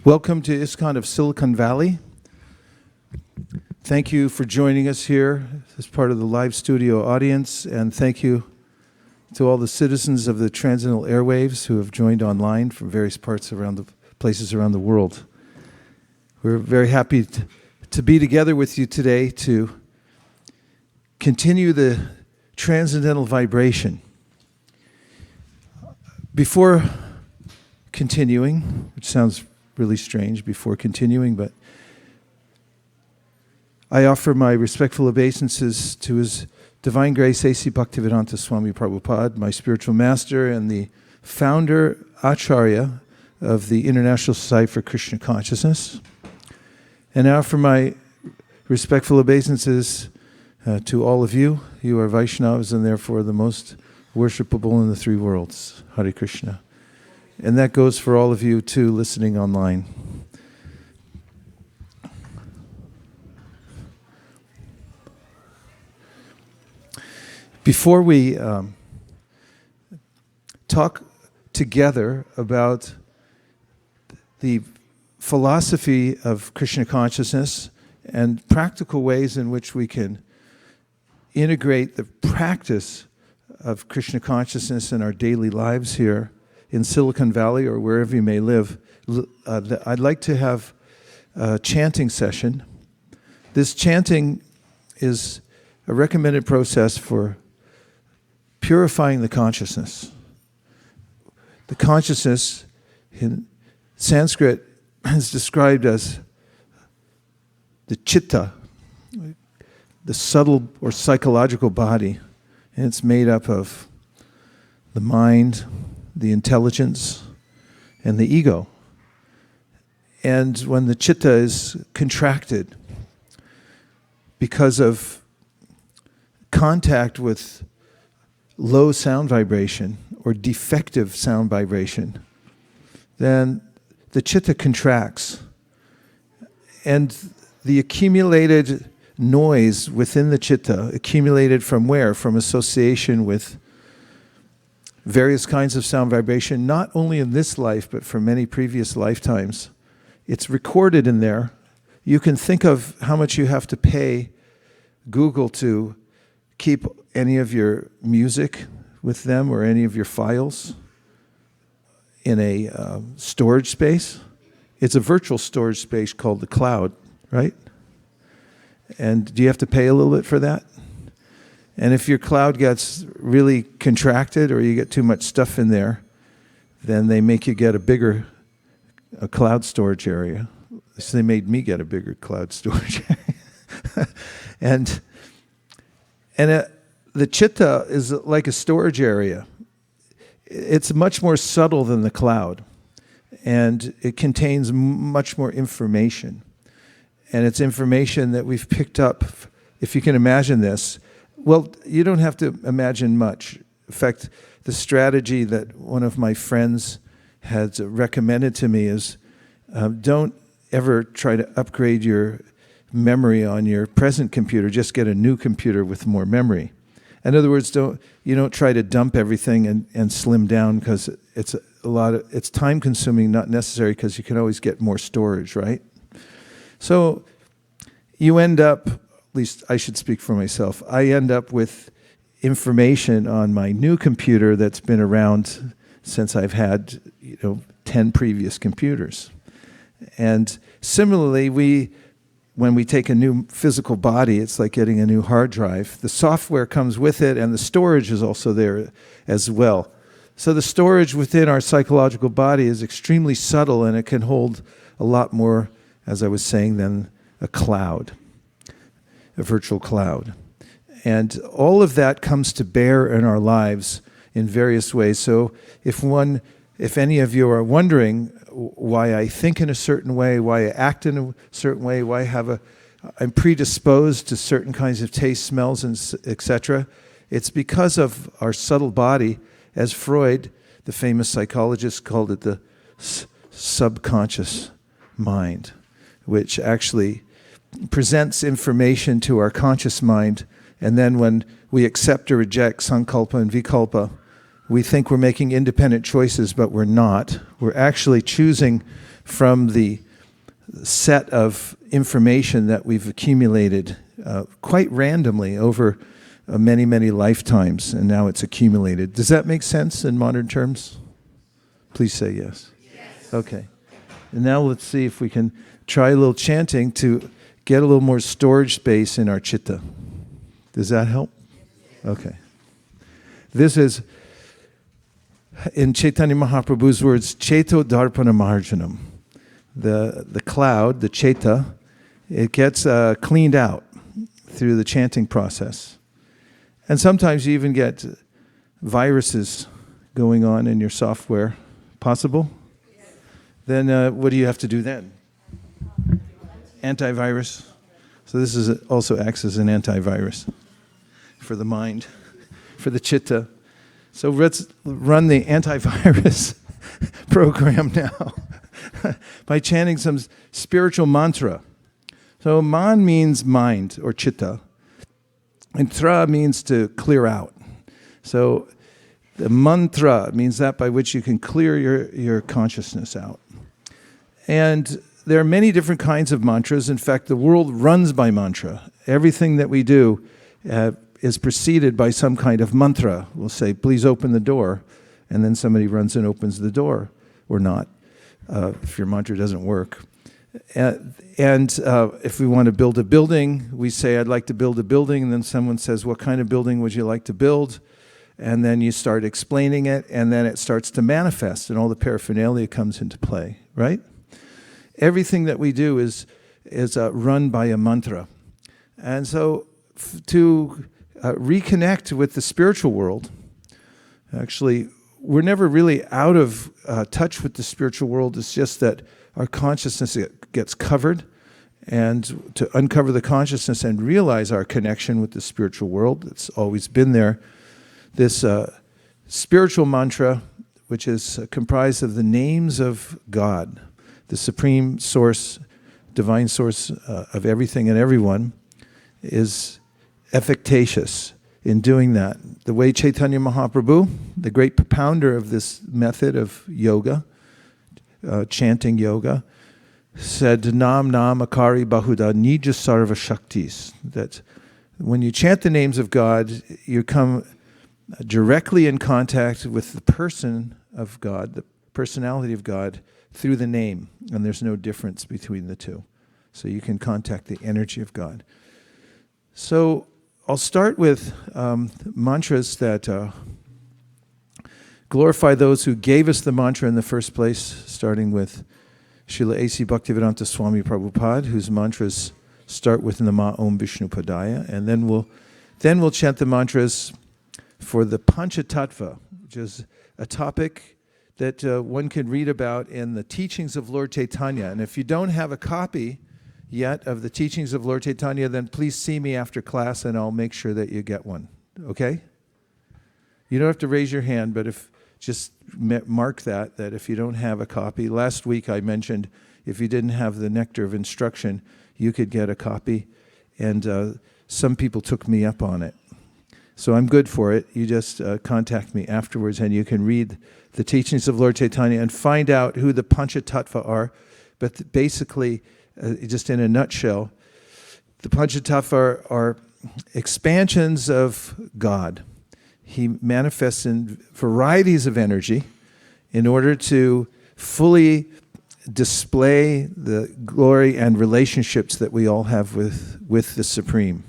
Welcome to ISKCON of Silicon Valley. Thank you for joining us here as part of the live studio audience, and thank you to all the citizens of the Transcendental Airwaves who have joined online from various places around the world. We're very happy to be together with you today to continue the transcendental vibration. Before continuing, which sounds really strange before continuing, but I offer my respectful obeisances to His Divine Grace A.C. Bhaktivedanta Swami Prabhupada, my spiritual master and the founder, Acharya of the International Society for Krishna Consciousness. And I offer my respectful obeisances to all of you. You are Vaishnavas and therefore the most worshipable in the three worlds. Hare Krishna. And that goes for all of you, too, listening online. Before we talk together about the philosophy of Krishna consciousness and practical ways in which we can integrate the practice of Krishna consciousness in our daily lives here in Silicon Valley or wherever you may live, I'd like to have a chanting session. This chanting is a recommended process for purifying the consciousness. The consciousness in Sanskrit is described as the chitta, the subtle or psychological body, and it's made up of the mind, the intelligence, and the ego. And when the chitta is contracted because of contact with low sound vibration or defective sound vibration, then the chitta contracts. And the accumulated noise within the chitta, accumulated from where? From association with various kinds of sound vibration, not only in this life, but for many previous lifetimes. It's recorded in there. You can think of how much you have to pay Google to keep any of your music with them or any of your files in a storage space. It's a virtual storage space called the cloud, right? And do you have to pay a little bit for that? And if your cloud gets really contracted or you get too much stuff in there, then they make you get a cloud storage area. So they made me get a bigger cloud storage area. and the chitta is like a storage area. It's much more subtle than the cloud, and it contains much more information. And it's information that we've picked up, if you can imagine this. Well, you don't have to imagine much. In fact, the strategy that one of my friends has recommended to me is don't ever try to upgrade your memory on your present computer. Just get a new computer with more memory. In other words, you don't try to dump everything and slim down, because it's time consuming, not necessary, because you can always get more storage, right? So you end up, at least I should speak for myself, I end up with information on my new computer that's been around since I've had 10 previous computers. And similarly, when we take a new physical body, it's like getting a new hard drive. The software comes with it, and the storage is also there as well. So the storage within our psychological body is extremely subtle, and it can hold a lot more, as I was saying, than a cloud, a virtual cloud. And all of that comes to bear in our lives in various ways. So if any of you are wondering why I think in a certain way, why I act in a certain way, why I'm predisposed to certain kinds of taste, smells, and etc., it's because of our subtle body. As Freud, the famous psychologist, called it the subconscious mind, which actually presents information to our conscious mind, and then when we accept or reject sankalpa and vikalpa, we think we're making independent choices, but we're not. We're actually choosing from the set of information that we've accumulated quite randomly over many, many lifetimes, and now it's accumulated. Does that make sense in modern terms? Please say yes. Yes. Okay. And now let's see if we can try a little chanting to get a little more storage space in our chitta. Does that help? Okay. This is, in Chaitanya Mahaprabhu's words, Cheto Darpana Marjanam. The cloud, the Cheta, it gets cleaned out through the chanting process. And sometimes you even get viruses going on in your software. Possible? Yes. Then what do you have to do then? Antivirus. So this is also acts as an antivirus for the mind, for the chitta. So let's run the antivirus program now by chanting some spiritual mantra. So man means mind or chitta, and tra means to clear out. So the mantra means that by which you can clear your consciousness out. And there are many different kinds of mantras. In fact, the world runs by mantra. Everything that we do is preceded by some kind of mantra. We'll say, please open the door. And then somebody runs and opens the door, or not, if your mantra doesn't work. And if we want to build a building, we say, I'd like to build a building. And then someone says, what kind of building would you like to build? And then you start explaining it, and then it starts to manifest, and all the paraphernalia comes into play, right? Everything that we do is run by a mantra. And so to reconnect with the spiritual world, actually, we're never really out of touch with the spiritual world. It's just that our consciousness gets covered, and to uncover the consciousness and realize our connection with the spiritual world, it's always been there. This spiritual mantra, which is comprised of the names of God, the supreme source, divine source of everything and everyone, is efficacious in doing that. The way Chaitanya Mahaprabhu, the great propounder of this method of yoga, chanting yoga, said, Nam Nam Akari Bahuda Nija Sarva Shaktis, that when you chant the names of God, you come directly in contact with the person of God, the personality of God, through the name, and there's no difference between the two. So you can contact the energy of God. So I'll start with mantras that glorify those who gave us the mantra in the first place, starting with Srila A.C. Bhaktivedanta Swami Prabhupada, whose mantras start with Nama Om Vishnu Padaya, and then we'll chant the mantras for the Panchatattva, which is a topic that one can read about in the teachings of Lord Chaitanya. And if you don't have a copy yet of the teachings of Lord Chaitanya, then please see me after class and I'll make sure that you get one. Okay? You don't have to raise your hand, but just mark that if you don't have a copy. Last week I mentioned if you didn't have the nectar of instruction, you could get a copy. And some people took me up on it. So I'm good for it. You just contact me afterwards and you can read the teachings of Lord Chaitanya and find out who the Panchatattva are. But basically, just in a nutshell, the Panchatattva are expansions of God. He manifests in varieties of energy in order to fully display the glory and relationships that we all have with the Supreme.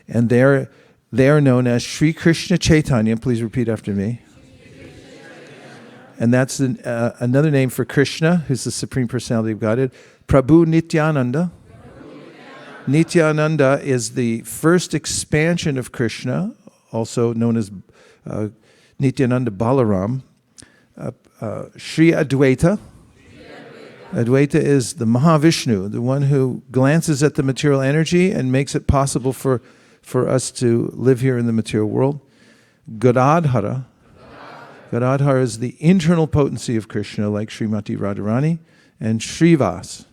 And they are known as Sri Krishna Chaitanya. Please repeat after me. And that's another name for Krishna, who's the Supreme Personality of Godhead. Prabhu Nityananda. Nityananda is the first expansion of Krishna, also known as Nityananda Balaram. Sri Advaita. Advaita is the Mahavishnu, the one who glances at the material energy and makes it possible for us to live here in the material world. Gadadhara. Gadadhara is the internal potency of Krishna, like Srimati Radharani. And Srivas.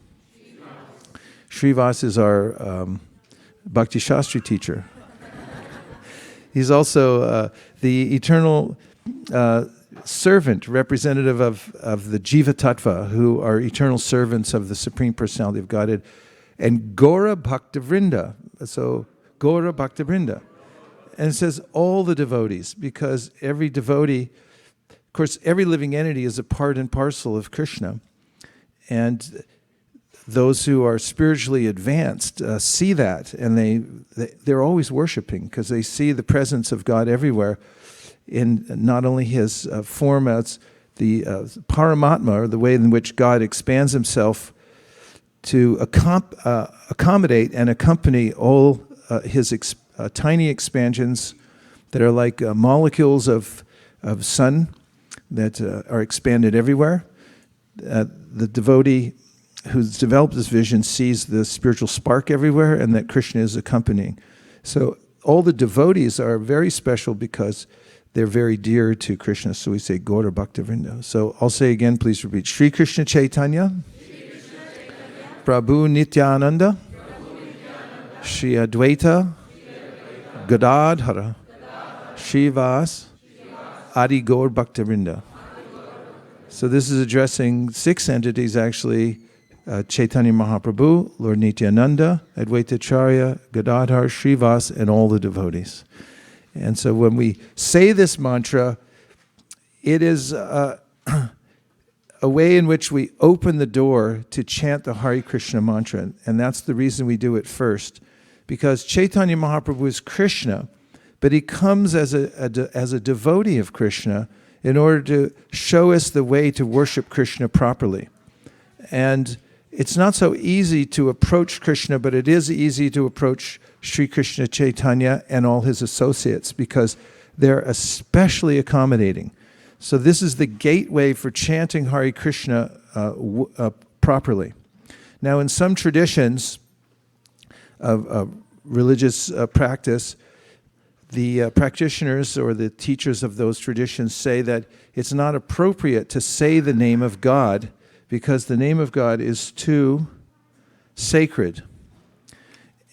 Srivas is our Bhakti Shastri teacher. He's also the eternal servant, representative of the Jiva Tattva, who are eternal servants of the Supreme Personality of Godhead, and Gaura Bhaktavrinda. So Gaura Bhaktavrinda. And it says all the devotees, because every devotee, of course, every living entity is a part and parcel of Krishna. And those who are spiritually advanced see that, and they're always worshiping because they see the presence of God everywhere in not only his form as the Paramatma, or the way in which God expands himself to accommodate and accompany all his tiny expansions that are like molecules of sun that are expanded everywhere. The devotee who's developed this vision sees the spiritual spark everywhere, and that Krishna is accompanying. So all the devotees are very special because they're very dear to Krishna. So we say Gaura Bhaktavrinda. So I'll say again, please repeat. Shri Krishna Chaitanya, Prabhu Nityananda, Shri Advaita, Gadadhara, Srivas, Adi Gaur Bhaktavrinda. So this is addressing 6 entities actually: Chaitanya Mahaprabhu, Lord Nityananda, Advaita Acharya, Gadadhar, Srivas, and all the devotees. And so when we say this mantra, it is a way in which we open the door to chant the Hare Krishna mantra. And that's the reason we do it first. Because Chaitanya Mahaprabhu is Krishna, but he comes as a devotee of Krishna in order to show us the way to worship Krishna properly. And it's not so easy to approach Krishna, but it is easy to approach Sri Krishna Chaitanya and all his associates because they're especially accommodating. So this is the gateway for chanting Hare Krishna properly. Now, in some traditions of religious practice, the practitioners or the teachers of those traditions say that it's not appropriate to say the name of God because the name of God is too sacred.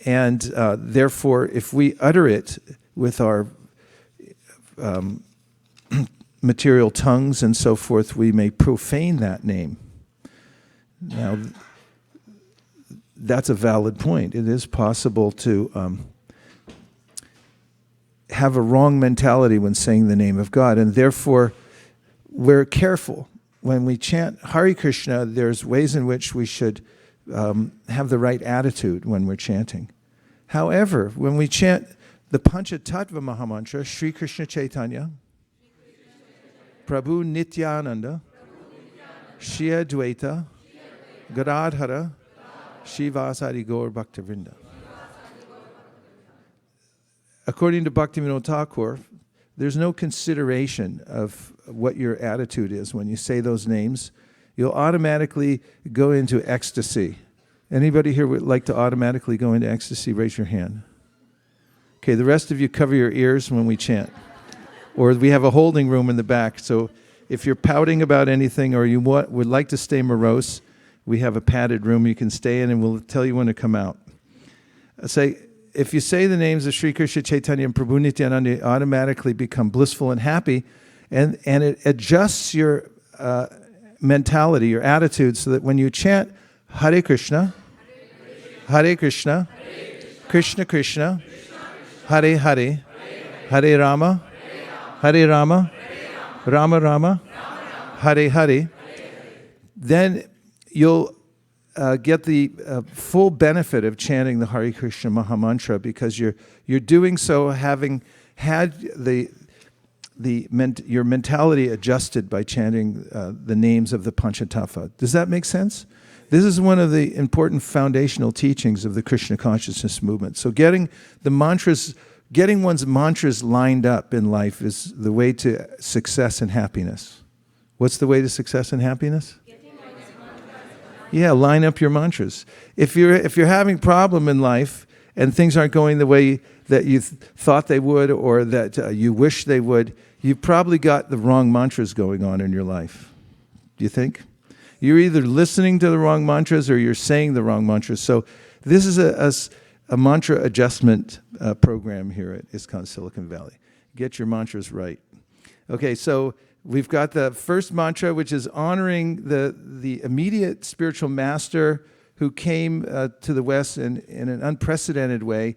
And therefore, if we utter it with our material tongues and so forth, we may profane that name. Now, that's a valid point. It is possible to have a wrong mentality when saying the name of God, and therefore we're careful. When we chant Hare Krishna, there's ways in which we should have the right attitude when we're chanting. However, when we chant the Panchatattva Mahamantra, Shri Krishna Chaitanya, Prabhu Nityananda, Shri Advaita, Gadadhara, Srivas Adi Gaur Bhaktavrinda. According to Bhaktivinoda Thakur, there's no consideration of what your attitude is when you say those names. You'll automatically go into ecstasy. Anybody here would like to automatically go into ecstasy? Raise your hand. Okay, the rest of you cover your ears when we chant. Or we have a holding room in the back, so if you're pouting about anything or you would like to stay morose, we have a padded room you can stay in and we'll tell you when to come out. If you say the names of Sri Krishna Chaitanya and Prabhu Nityananda, you automatically become blissful and happy, and it adjusts your mentality, your attitude, so that when you chant Hare Krishna, Hare Krishna, Krishna Krishna, Hare Hare, Hare Rama, Hare Rama, Rama Rama, Hare Hare, then you'll get the full benefit of chanting the Hare Krishna Mahamantra because you're doing so having had your mentality adjusted by chanting the names of the Panchatattva. Does that make sense? This is one of the important foundational teachings of the Krishna consciousness movement. So getting one's mantras lined up in life is the way to success and happiness. What's the way to success and happiness? Yeah, line up your mantras. If you're having a problem in life and things aren't going the way that you thought they would or that you wish they would, you've probably got the wrong mantras going on in your life. Do you think? You're either listening to the wrong mantras or you're saying the wrong mantras. So this is a mantra adjustment program here at ISKCON Silicon Valley. Get your mantras right. Okay, so we've got the first mantra, which is honoring the immediate spiritual master who came to the West in an unprecedented way,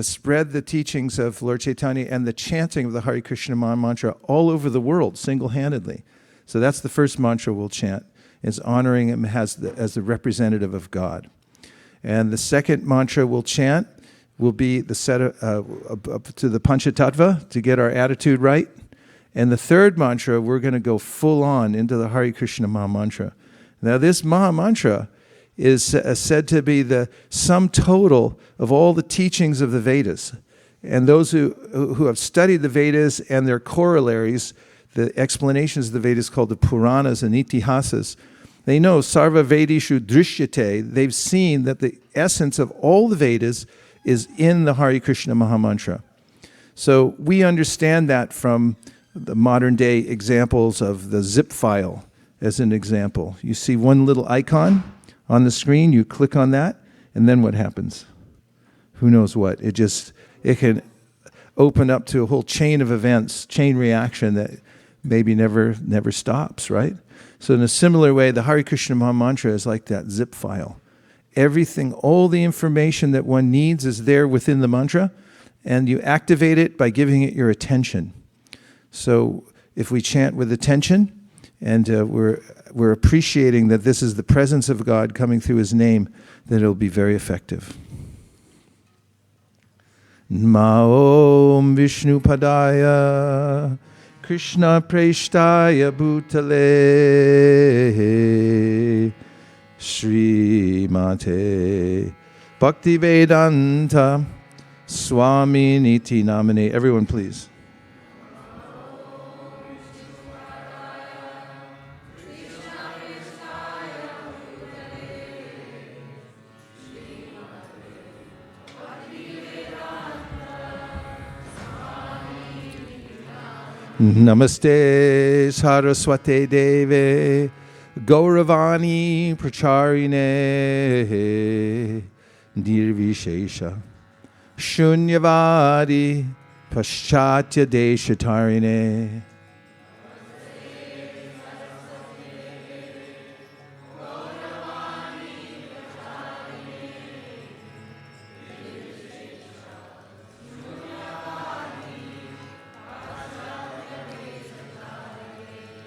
spread the teachings of Lord Chaitanya and the chanting of the Hare Krishna Maha Mantra all over the world, single-handedly. So that's the first mantra we'll chant, is honoring him as the representative of God. And the second mantra we'll chant will be the set to the Panchatattva to get our attitude right. And the third mantra, we're going to go full on into the Hare Krishna Maha Mantra. Now this Maha Mantra is said to be the sum total of all the teachings of the Vedas. And those who have studied the Vedas and their corollaries, the explanations of the Vedas called the Puranas and Itihasas, they know Sarva Vedishu Drishyate. They've seen that the essence of all the Vedas is in the Hare Krishna Maha Mantra. So we understand that from the modern day examples of the zip file as an example. You see one little icon on the screen, you click on that, and then what happens? Who knows what? It can open up to a whole chain of events, chain reaction that maybe never stops, right? So in a similar way, the Hare Krishna Maha Mantra is like that zip file. Everything, all the information that one needs is there within the mantra, and you activate it by giving it your attention. So if we chant with attention, and we're appreciating that this is the presence of God coming through His name, then it'll be very effective. Om Vishnu Padaya Krishna Preshtaya Bhutale Sri Mate Bhaktivedanta Swami Niti Namane. Everyone please. Namaste Saraswate Deve Gauravani Pracharine Nirvishesha Shunyavadi Paschatya Deshatarine.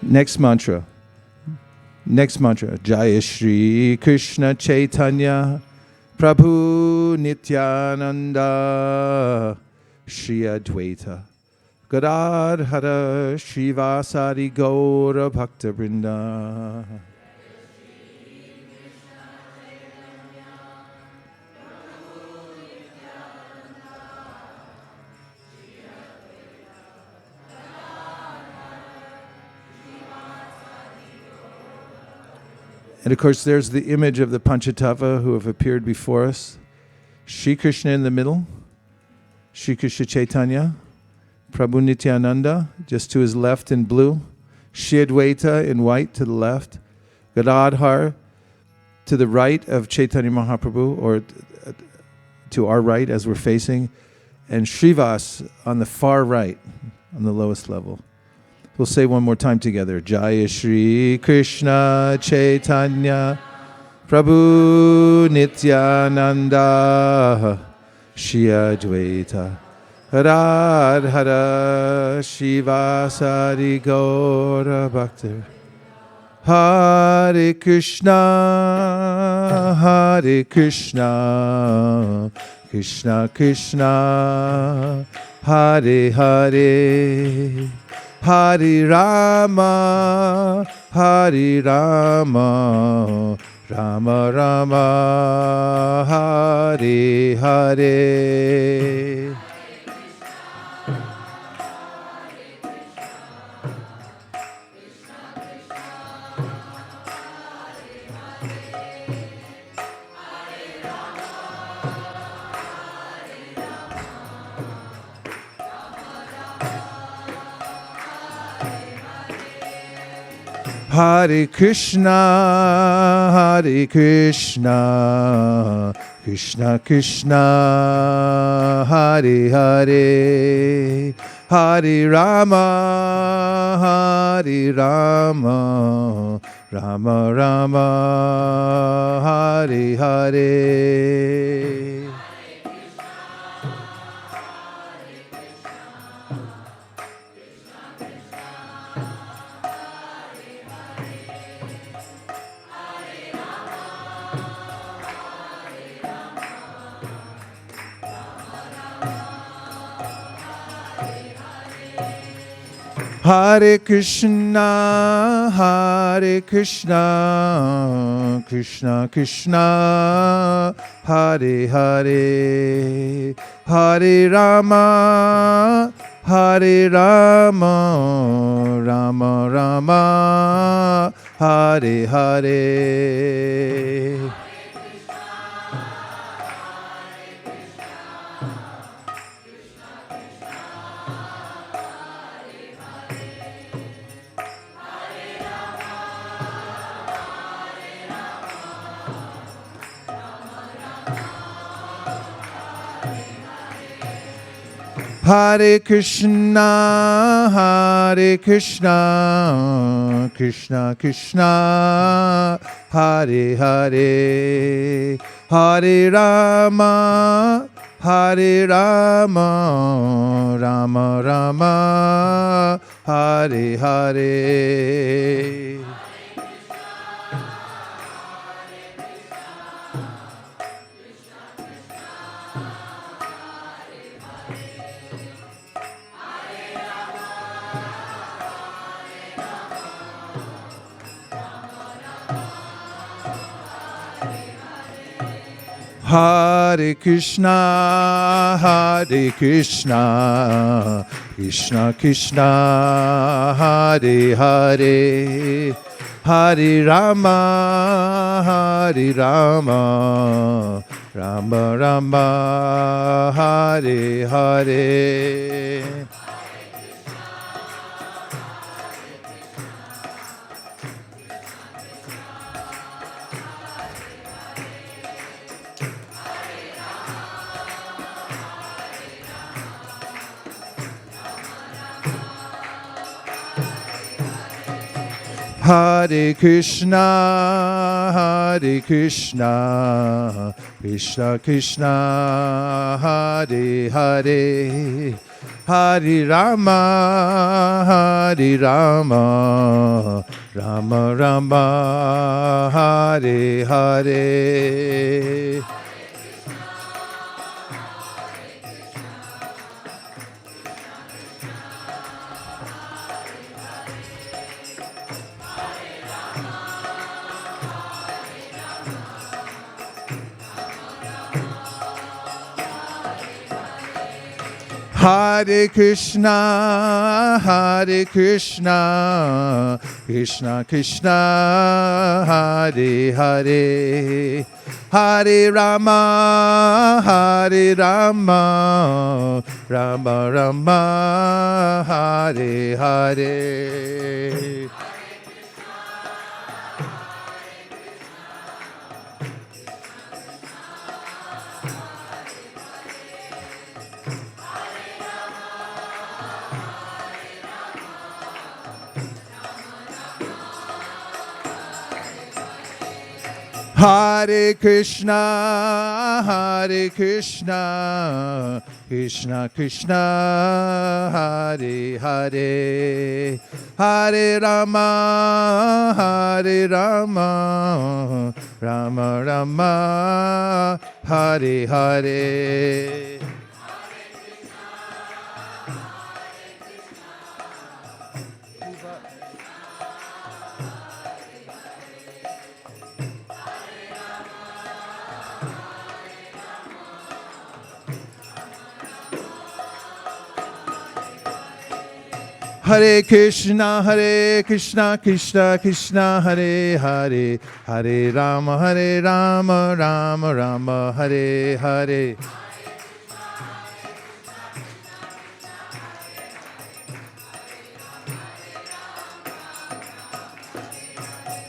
Next mantra. Jaya Shri Krishna Chaitanya Prabhu Nityananda Shri Advaita Gadadhara Srivasadi Gaura Bhakta Vrinda. And of course, there's the image of the Panchatattva who have appeared before us. Shri Krishna in the middle, Shri Krishna Chaitanya, Prabhu Nityananda, just to his left in blue, Shri Advaita in white to the left, Gadadhar to the right of Chaitanya Mahaprabhu, or to our right as we're facing, and Srivas on the far right, on the lowest level. We'll say one more time together. Jaya Shri Krishna Chaitanya Prabhu Nityananda Shri Advaita Radhara Shivasari Gaura Bhakta. Hare Krishna, Hare Krishna, Krishna Krishna, Hare Hare, Hare Rama, Hare Rama, Rama Rama, Hare Hare. Hare Krishna, Krishna Krishna Krishna Hare Hare Hare Rama Hare Rama Rama Rama Hare Hare. Hare Krishna, Krishna Krishna, Hare Hare, Hare Rama, Rama Rama, Hare Hare. Hare Krishna, Krishna Krishna, Hare Hare, Hare Rama, Rama Rama, Hare Hare. Hare Krishna, Krishna Krishna, Hare Hare, Hare Rama, Rama Rama, Hare Hare. Hare Krishna, Krishna Krishna, Hare Hare, Hare Rama, Rama Rama, Hare Hare. Hare Krishna, Krishna Krishna, Hare Hare, Hare Rama, Rama Rama, Hare Hare. Hare Krishna, Krishna Krishna, Hare Hare, Hare Rama, Rama Rama, Hare Hare. Hare Krishna, Krishna Krishna, Hare Hare, Hare Rama, Rama Rama, Hare Hare.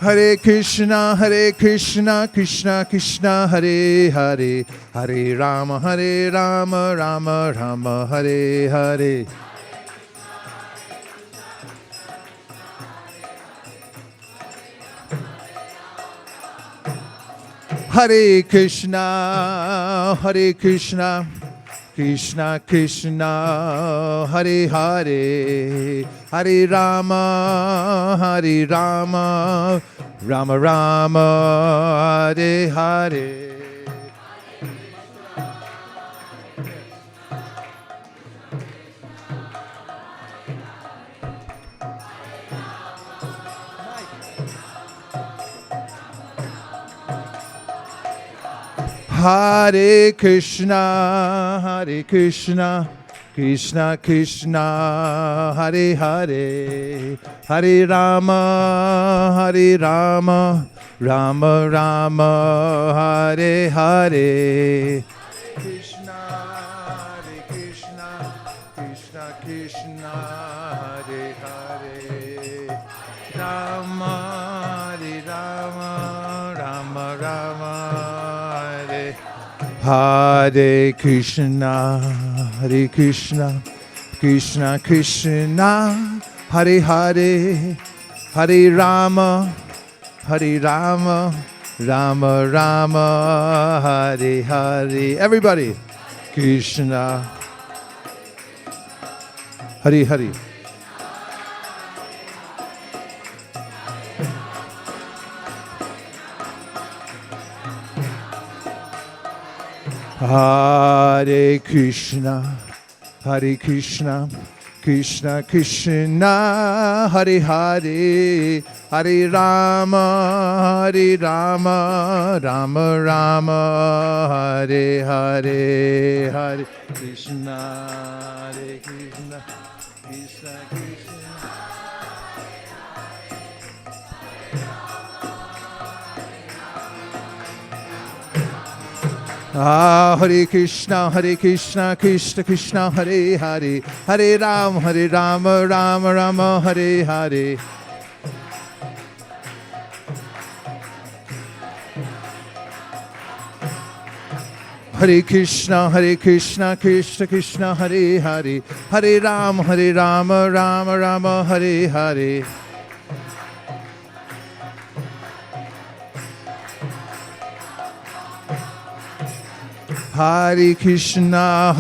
Hare Krishna, Krishna Krishna, Hare Hare, Hare Rama, Rama Rama, Hare Hare. Hare Krishna, Krishna Krishna, Hare Hare, Hare Rama, Rama Rama, Hare Hare. Hare Krishna, Krishna Krishna, Hare Hare, Hare Rama, Rama Rama, Hare Hare. Krishna, Hare Krishna, Krishna Krishna, Hare Hare, Rama, Hare Rama, Rama Rama, Hare. Hare Krishna, Krishna Krishna, Hare Hare, Hare Rama, Rama Rama, Hare Hare. Everybody, Krishna, Hare Hare. Hare Krishna, Krishna Krishna, Hare Hare, Hare Rama, Rama Rama, Hare Hare, Hare Krishna, Krishna Krishna. Hare Krishna, Krishna Krishna, Hare Hare, Hare Rama, Rama Rama, Hare Hare. Hare Krishna, Krishna Krishna, Hare Hare, Hare Rama, Rama Rama, Hare Hare. Hare Krishna,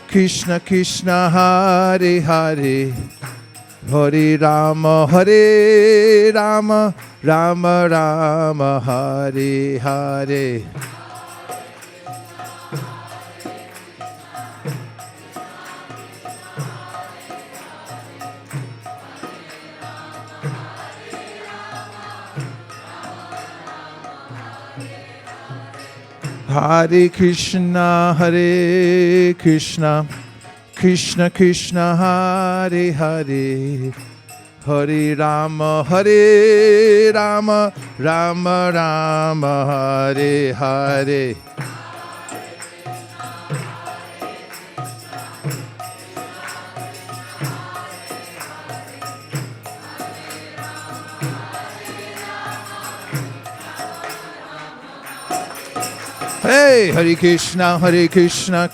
Krishna Krishna, Hare Hare, Hare Rama, Rama Rama, Hare Hare. Hare Krishna, Krishna Krishna, Hare Hare, Hare Rama, Rama Rama, Hare Hare. Hey, Hare Krishna, Krishna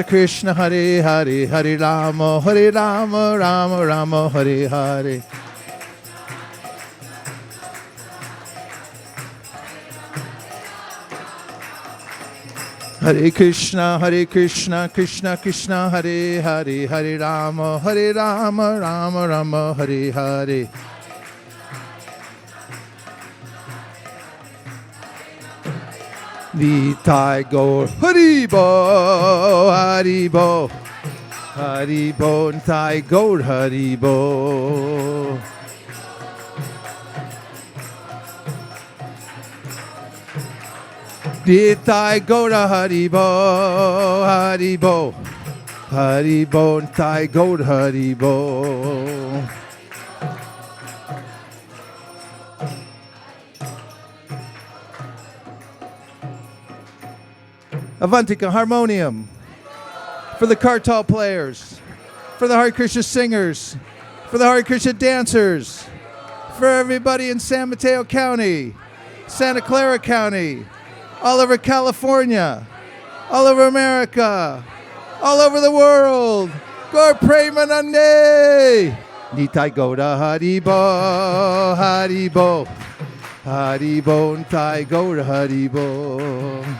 Krishna, Hare Hare, Hare Rama, Rama Rama, Hare Hare. Hare Krishna, Krishna Krishna, Hare Hare, Hare Rama, Rama Rama, Hare Hare. Nitai Gaur Haribo, Haribo, Haribo, Nitai Gaur Haribo. Nitai Gaur Haribo, Haribo, Haribo, Nitai Gaur Haribo. Avantika harmonium for the kartal players, for the Hare Krishna singers, for the Hare Krishna dancers, for everybody in San Mateo County, Santa Clara County, all over California, all over America, all over the world. Gaur Premanande. Nitai Gauda Haribo, Haribo, Haribo, Nitai Gauda Haribo.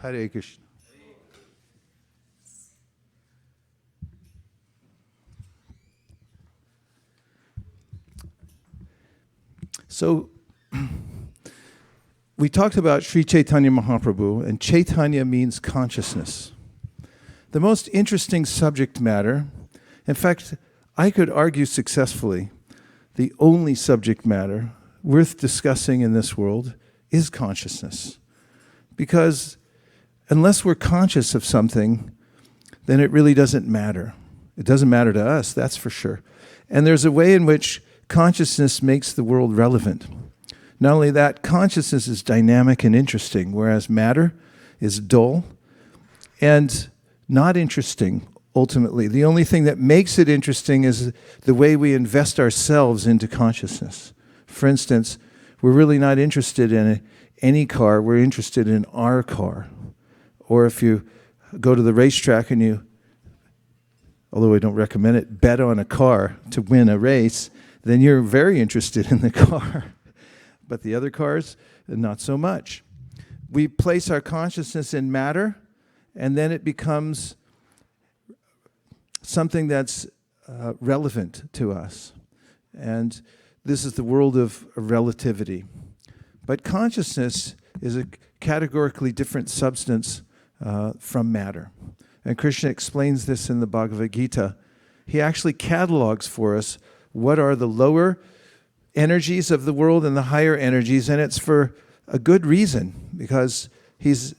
Hare Krishna. So, we talked about Sri Chaitanya Mahaprabhu, and Chaitanya means consciousness. The most interesting subject matter, in fact, I could argue successfully, the only subject matter worth discussing in this world is consciousness. Because unless we're conscious of something, then it really doesn't matter. It doesn't matter to us, that's for sure. And there's a way in which consciousness makes the world relevant. Not only that, consciousness is dynamic and interesting, whereas matter is dull and not interesting, ultimately. The only thing that makes it interesting is the way we invest ourselves into consciousness. For instance, we're really not interested in any car, we're interested in our car. Or if you go to the racetrack and you, although I don't recommend it, bet on a car to win a race, then you're very interested in the car. But the other cars, not so much. We place our consciousness in matter, and then it becomes something that's relevant to us. And this is the world of relativity. But consciousness is a categorically different substance from matter. And Krishna explains this in the Bhagavad Gita. He actually catalogs for us what are the lower energies of the world and the higher energies, and it's for a good reason, because he's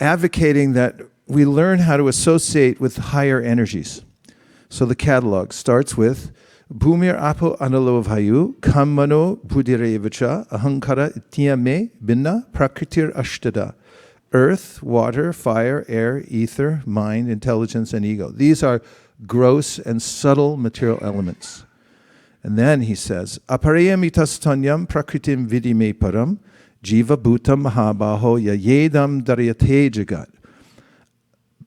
advocating that we learn how to associate with higher energies. So the catalog starts with Bhumir apo analo bhayu kammano buddhirevacha ahankara ityame binna prakritir ashtada. Earth, water, fire, air, ether, mind, intelligence, and ego. These are gross and subtle material elements. And then he says, Aparayamitasthanyam prakritim vidime param jiva bhutam mahabaho yayedam daryate jagat.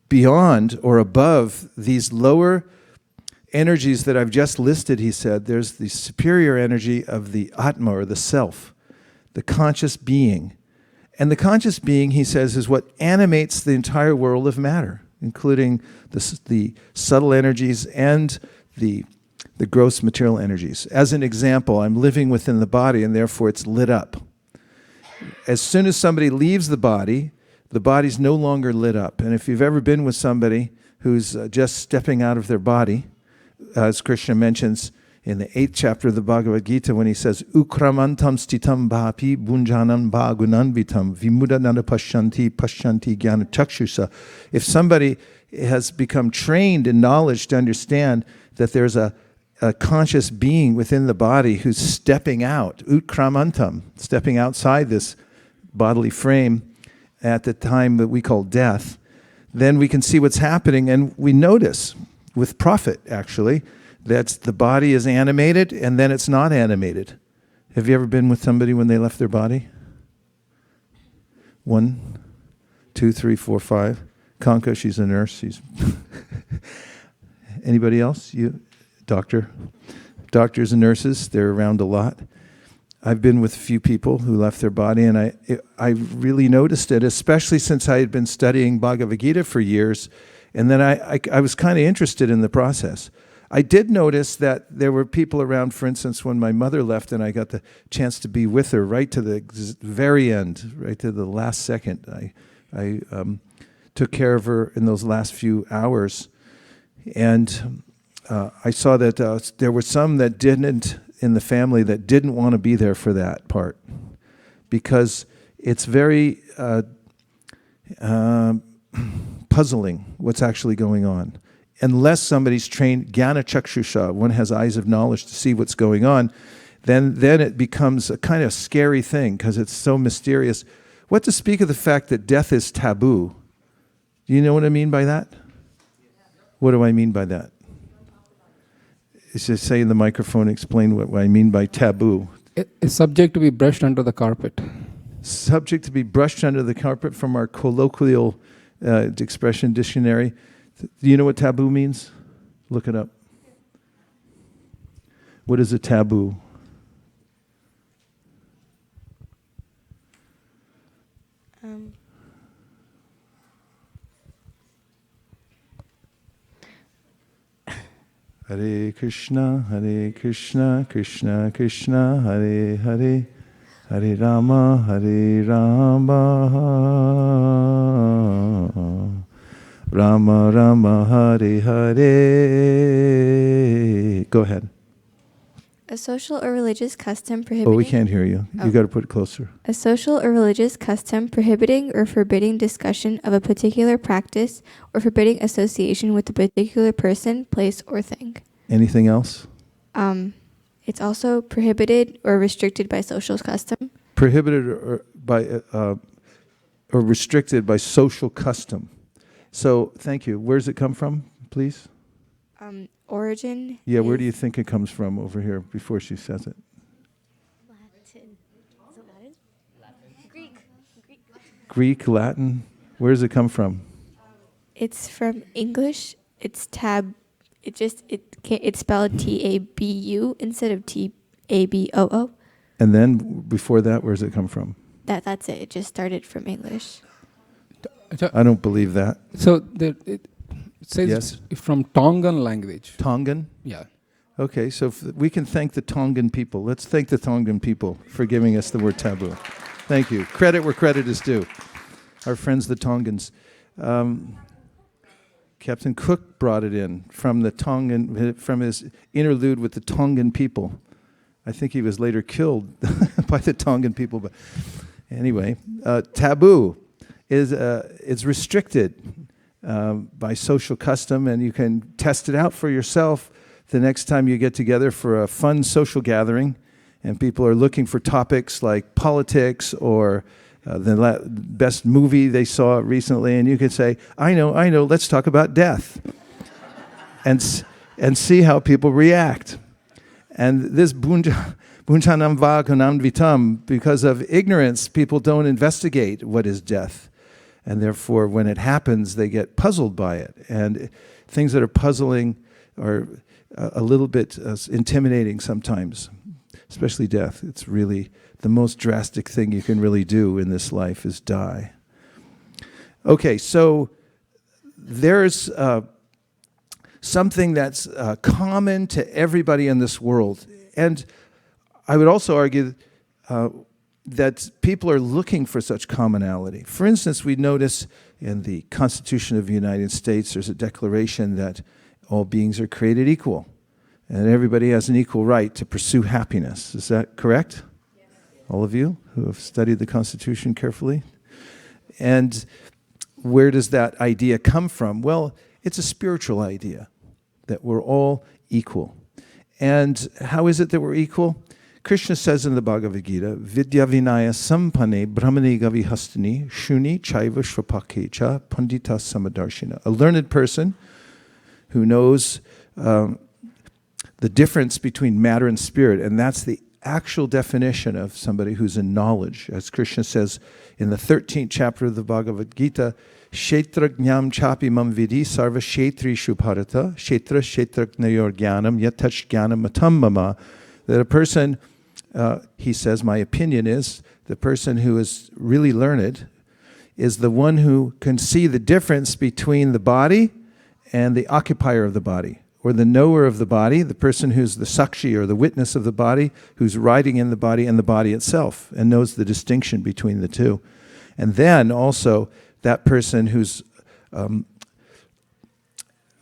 Beyond or above these lower energies that I've just listed, he said, there's the superior energy of the Atma, or the self, the conscious being. And the conscious being, he says, is what animates the entire world of matter, including the subtle energies and the gross material energies. As an example, I'm living within the body, and therefore it's lit up. As soon as somebody leaves the body's no longer lit up. And if you've ever been with somebody who's just stepping out of their body, as Krishna mentions in the 8th chapter of the Bhagavad Gita, when he says, Ukramantam stitam bhapi bunjanam bhagunanvitam vimudananda pashyanti jnana chakshusa. If somebody has become trained in knowledge to understand that there's a conscious being within the body who's stepping out, utkramantam, stepping outside this bodily frame at the time that we call death, then we can see what's happening, and we notice with profit, actually, that the body is animated and then it's not animated. Have you ever been with somebody when they left their body? 1, 2, 3, 4, 5. Kanka, she's a nurse. She's Anybody else? You, doctor? Doctors and nurses, they're around a lot. I've been with a few people who left their body, and I really noticed it, especially since I had been studying Bhagavad Gita for years, and then I was kind of interested in the process. I did notice that there were people around, for instance, when my mother left and I got the chance to be with her right to the very end, right to the last second. I took care of her in those last few hours. And I saw that there were some that didn't, in the family, that didn't want to be there for that part. Because it's very puzzling what's actually going on. unless somebody's trained jnana chakshusha, one has eyes of knowledge to see what's going on, then it becomes a kind of scary thing because it's so mysterious. What to speak of the fact that death is taboo? Do you know what I mean by that? What do I mean by that? Just say in the microphone, explain what I mean by taboo. It's subject to be brushed under the carpet. Subject to be brushed under the carpet from our colloquial expression dictionary. Do you know what taboo means? Look it up. What is a taboo? Hare Krishna, Krishna Krishna, Hare Hare, Hare Rama, Rama Rama, Hare Hare. Go ahead. A social or religious custom prohibiting... Oh, we can't hear you. You got to put it closer. A social or religious custom prohibiting or forbidding discussion of a particular practice or forbidding association with a particular person, place, or thing. Anything else? It's also prohibited or restricted by social custom. Prohibited or restricted by social custom. So, thank you. Where does it come from, please? Origin. Yeah, where do you think it comes from over here before she says it? Latin. Is it Latin? Greek. Greek, Latin. Where does it come from? It's from English. It's tab. It's spelled Tabu instead of Taboo. And then before that, where does it come from? That's it. It just started from English. I don't believe that. So it says yes? From Tongan language. Tongan? Yeah. Okay, so we can thank the Tongan people. Let's thank the Tongan people for giving us the word taboo. Thank you. Credit where credit is due. Our friends, the Tongans. Captain Cook brought it in from his interlude with the Tongan people. I think he was later killed by the Tongan people. But anyway, taboo is it's restricted by social custom, and you can test it out for yourself the next time you get together for a fun social gathering, and people are looking for topics like politics or the best movie they saw recently, and you could say, I know, let's talk about death. and see how people react. And this Bunjanam Vakunam Vitam, because of ignorance, people don't investigate what is death. And therefore, when it happens, they get puzzled by it. And things that are puzzling are a little bit intimidating sometimes, especially death. It's really the most drastic thing you can really do in this life is die. Okay, so there's something that's common to everybody in this world. And I would also argue that people are looking for such commonality. For instance, we notice in the Constitution of the United States, there's a declaration that all beings are created equal, and everybody has an equal right to pursue happiness. Is that correct? Yes. All of you who have studied the Constitution carefully? And where does that idea come from? Well, it's a spiritual idea, that we're all equal. And how is it that we're equal? Krishna says in the Bhagavad Gita, Vidya Vinaya Sampane Brahmani Gavihastani Shuni Chaiva Shvapakecha Pandita Samadarshina. A learned person who knows the difference between matter and spirit, and that's the actual definition of somebody who's in knowledge. As Krishna says in the 13th chapter of the Bhagavad Gita, Kshetra Jnam Chapi Mam Vidi Sarva Kshetri Shubharata Kshetra Kshetrajnayor Jnanam Yatach Jnanam Matam Mama. That a person, he says, my opinion is, the person who is really learned is the one who can see the difference between the body and the occupier of the body, or the knower of the body, the person who's the sakshi or the witness of the body, who's riding in the body and the body itself, and knows the distinction between the two. And then also that person who's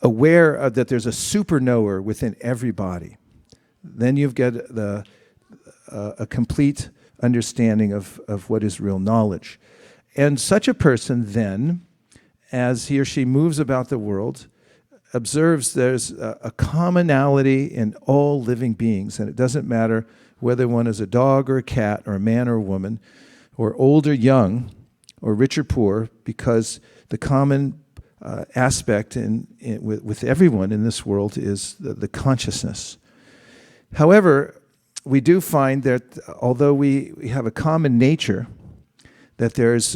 aware that there's a super knower within every body. Then you've got a complete understanding of what is real knowledge. And such a person then, as he or she moves about the world, observes there's a commonality in all living beings, and it doesn't matter whether one is a dog or a cat or a man or a woman, or old or young, or rich or poor, because the common aspect with everyone in this world is the consciousness. However, we do find that although we have a common nature, that there's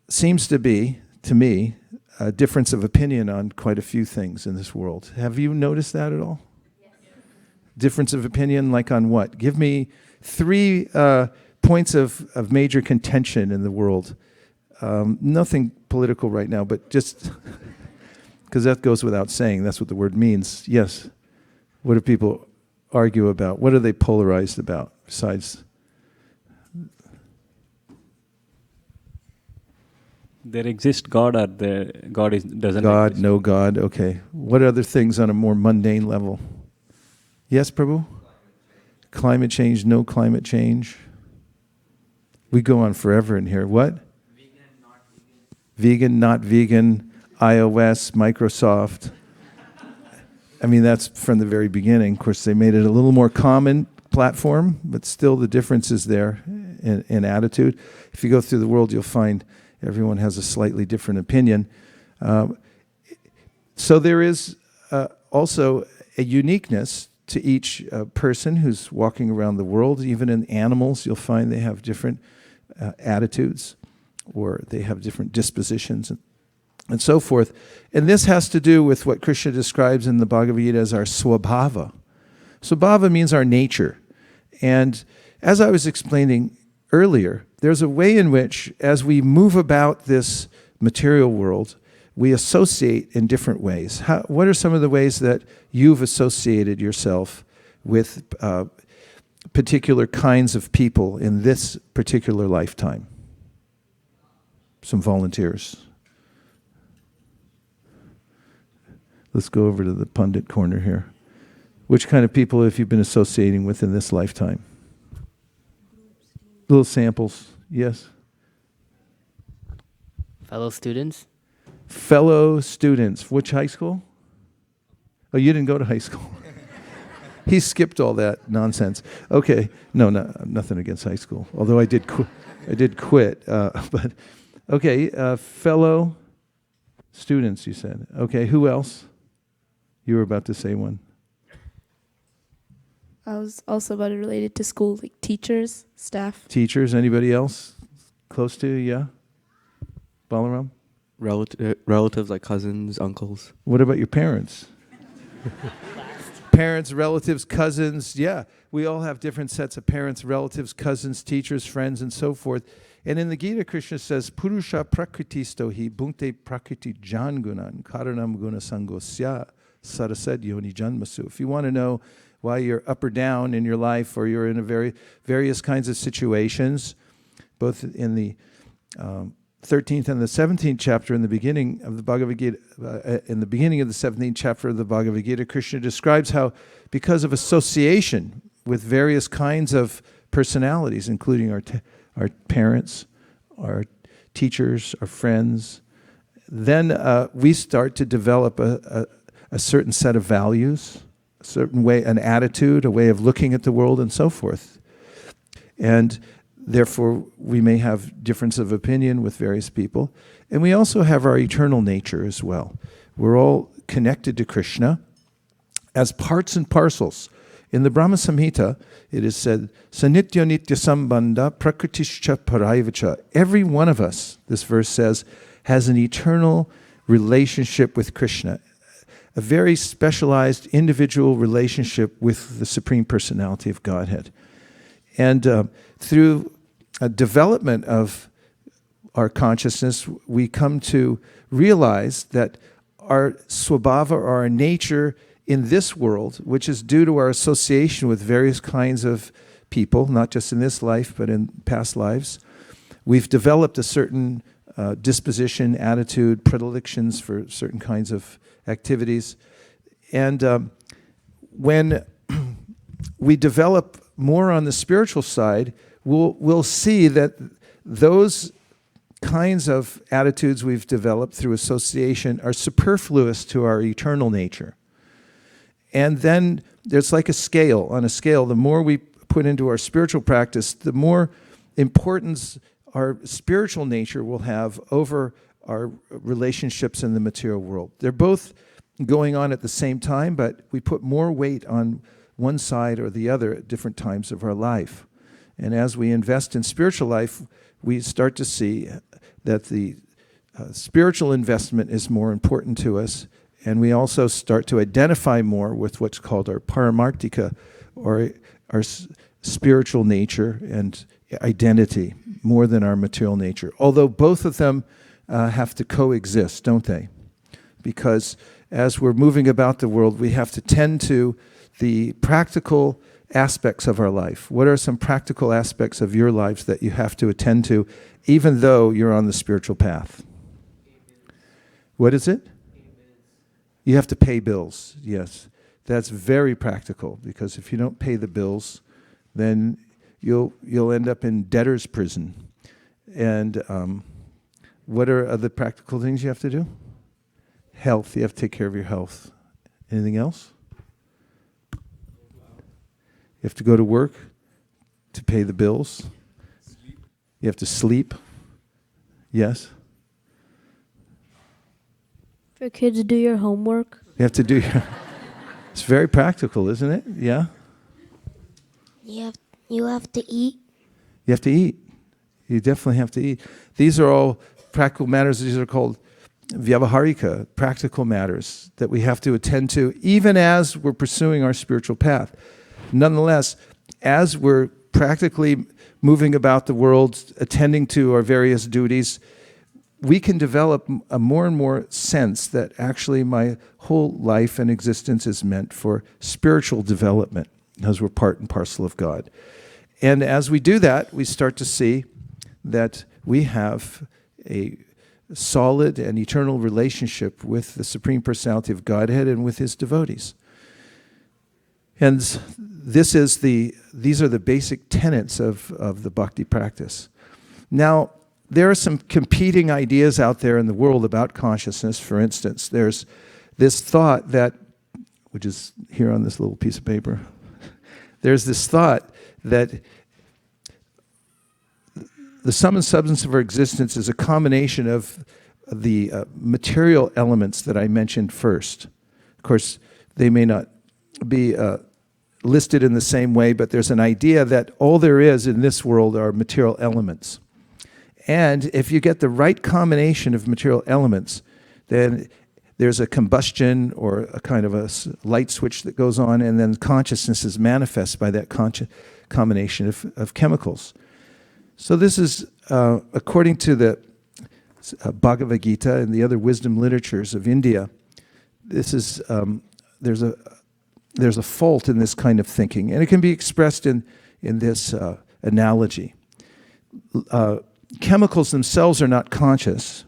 seems to be, to me, a difference of opinion on quite a few things in this world. Have you noticed that at all? Yes. Difference of opinion, like on what? Give me 3 points of major contention in the world. Nothing political right now, but just because that goes without saying. That's what the word means. Yes. What do people argue about? What are they polarized about besides? There exists God, or God doesn't God, exist? no God. Okay. What other things on a more mundane level? Yes, Prabhu? Climate change, no climate change. We go on forever in here. What? Vegan, not vegan, iOS, Microsoft. I mean, that's from the very beginning. Of course, they made it a little more common platform, but still the difference is there in attitude. If you go through the world, you'll find everyone has a slightly different opinion. So there is also a uniqueness to each person who's walking around the world. Even in animals, you'll find they have different attitudes, or they have different dispositions and so forth. And this has to do with what Krishna describes in the Bhagavad Gita as our swabhava. Swabhava means our nature. And as I was explaining earlier, there's a way in which, as we move about this material world, we associate in different ways. What are some of the ways that you've associated yourself with particular kinds of people in this particular lifetime? Some volunteers. Let's go over to the pundit corner here. Which kind of people have you been associating with in this lifetime? Little samples, yes? Fellow students? Fellow students. Which high school? Oh, you didn't go to high school. He skipped all that nonsense. Okay, no, nothing against high school. Although I did quit. But okay, fellow students, you said. Okay, who else? You were about to say one. I was also about it related to school, like teachers, staff. Teachers, anybody else close to you? Yeah? Balaram? Relatives like cousins, uncles. What about your parents? Parents, relatives, cousins. Yeah, we all have different sets of parents, relatives, cousins, teachers, friends, and so forth. And in the Gita, Krishna says, Purusha prakritisto hi bhunkte prakriti jangunan karanam guna sangosya sarasad yoni janmasu. If you want to know why you're up or down in your life, or you're in various kinds of situations, both in the 13th and the 17th chapter, in the beginning of the Bhagavad Gita, in the beginning of the 17th chapter of the Bhagavad Gita, Krishna describes how, because of association with various kinds of personalities, including our parents, our teachers, our friends, then we start to develop a certain set of values, a certain way, an attitude, a way of looking at the world, and so forth. And therefore, we may have difference of opinion with various people. And we also have our eternal nature as well. We're all connected to Krishna as parts and parcels. In the Brahma Samhita, it is said, Sanitya nitya sambandha prakritischa paraivacha. Every one of us, this verse says, has an eternal relationship with Krishna, a very specialized individual relationship with the Supreme Personality of Godhead. And through a development of our consciousness, we come to realize that our swabhava, or our nature in this world, which is due to our association with various kinds of people, not just in this life, but in past lives, we've developed a certain disposition, attitude, predilections for certain kinds of activities. And when we develop more on the spiritual side, we'll see that those kinds of attitudes we've developed through association are superfluous to our eternal nature. And then there's like a scale. On a scale, the more we put into our spiritual practice, the more importance our spiritual nature will have over our relationships in the material world. They're both going on at the same time, but we put more weight on one side or the other at different times of our life. And as we invest in spiritual life, we start to see that the spiritual investment is more important to us, and we also start to identify more with what's called our paramartika, or our spiritual nature and identity, more than our material nature. Although both of them have to coexist, don't they? Because as we're moving about the world, we have to tend to the practical aspects of our life. What are some practical aspects of your lives that you have to attend to, even though you're on the spiritual path? What is it? You have to pay bills, yes. That's very practical, because if you don't pay the bills, then you'll end up in debtor's prison. And what are other practical things you have to do? Health, you have to take care of your health. Anything else? You have to go to work to pay the bills. You have to sleep. Yes? For kids, do your homework. You have to do your... It's very practical, isn't it? Yeah? You have to eat. You have to eat. You definitely have to eat. These are all practical matters. These are called vyavaharika, practical matters that we have to attend to, even as we're pursuing our spiritual path. Nonetheless, as we're practically moving about the world, attending to our various duties, we can develop a more and more sense that actually my whole life and existence is meant for spiritual development, because we're part and parcel of God. And as we do that, we start to see that we have a solid and eternal relationship with the Supreme Personality of Godhead and with His devotees. And these are the basic tenets of the bhakti practice. Now, there are some competing ideas out there in the world about consciousness. For instance, there's this thought that, which is here on this little piece of paper, there's this thought that the sum and substance of our existence is a combination of the material elements that I mentioned first. Of course, they may not be listed in the same way, but there's an idea that all there is in this world are material elements. And if you get the right combination of material elements, then there's a combustion or a kind of a light switch that goes on, and then consciousness is manifest by that combination of chemicals. So this is, according to the Bhagavad Gita and the other wisdom literatures of India, this is there's a fault in this kind of thinking, and it can be expressed in this analogy. Chemicals themselves are not conscious,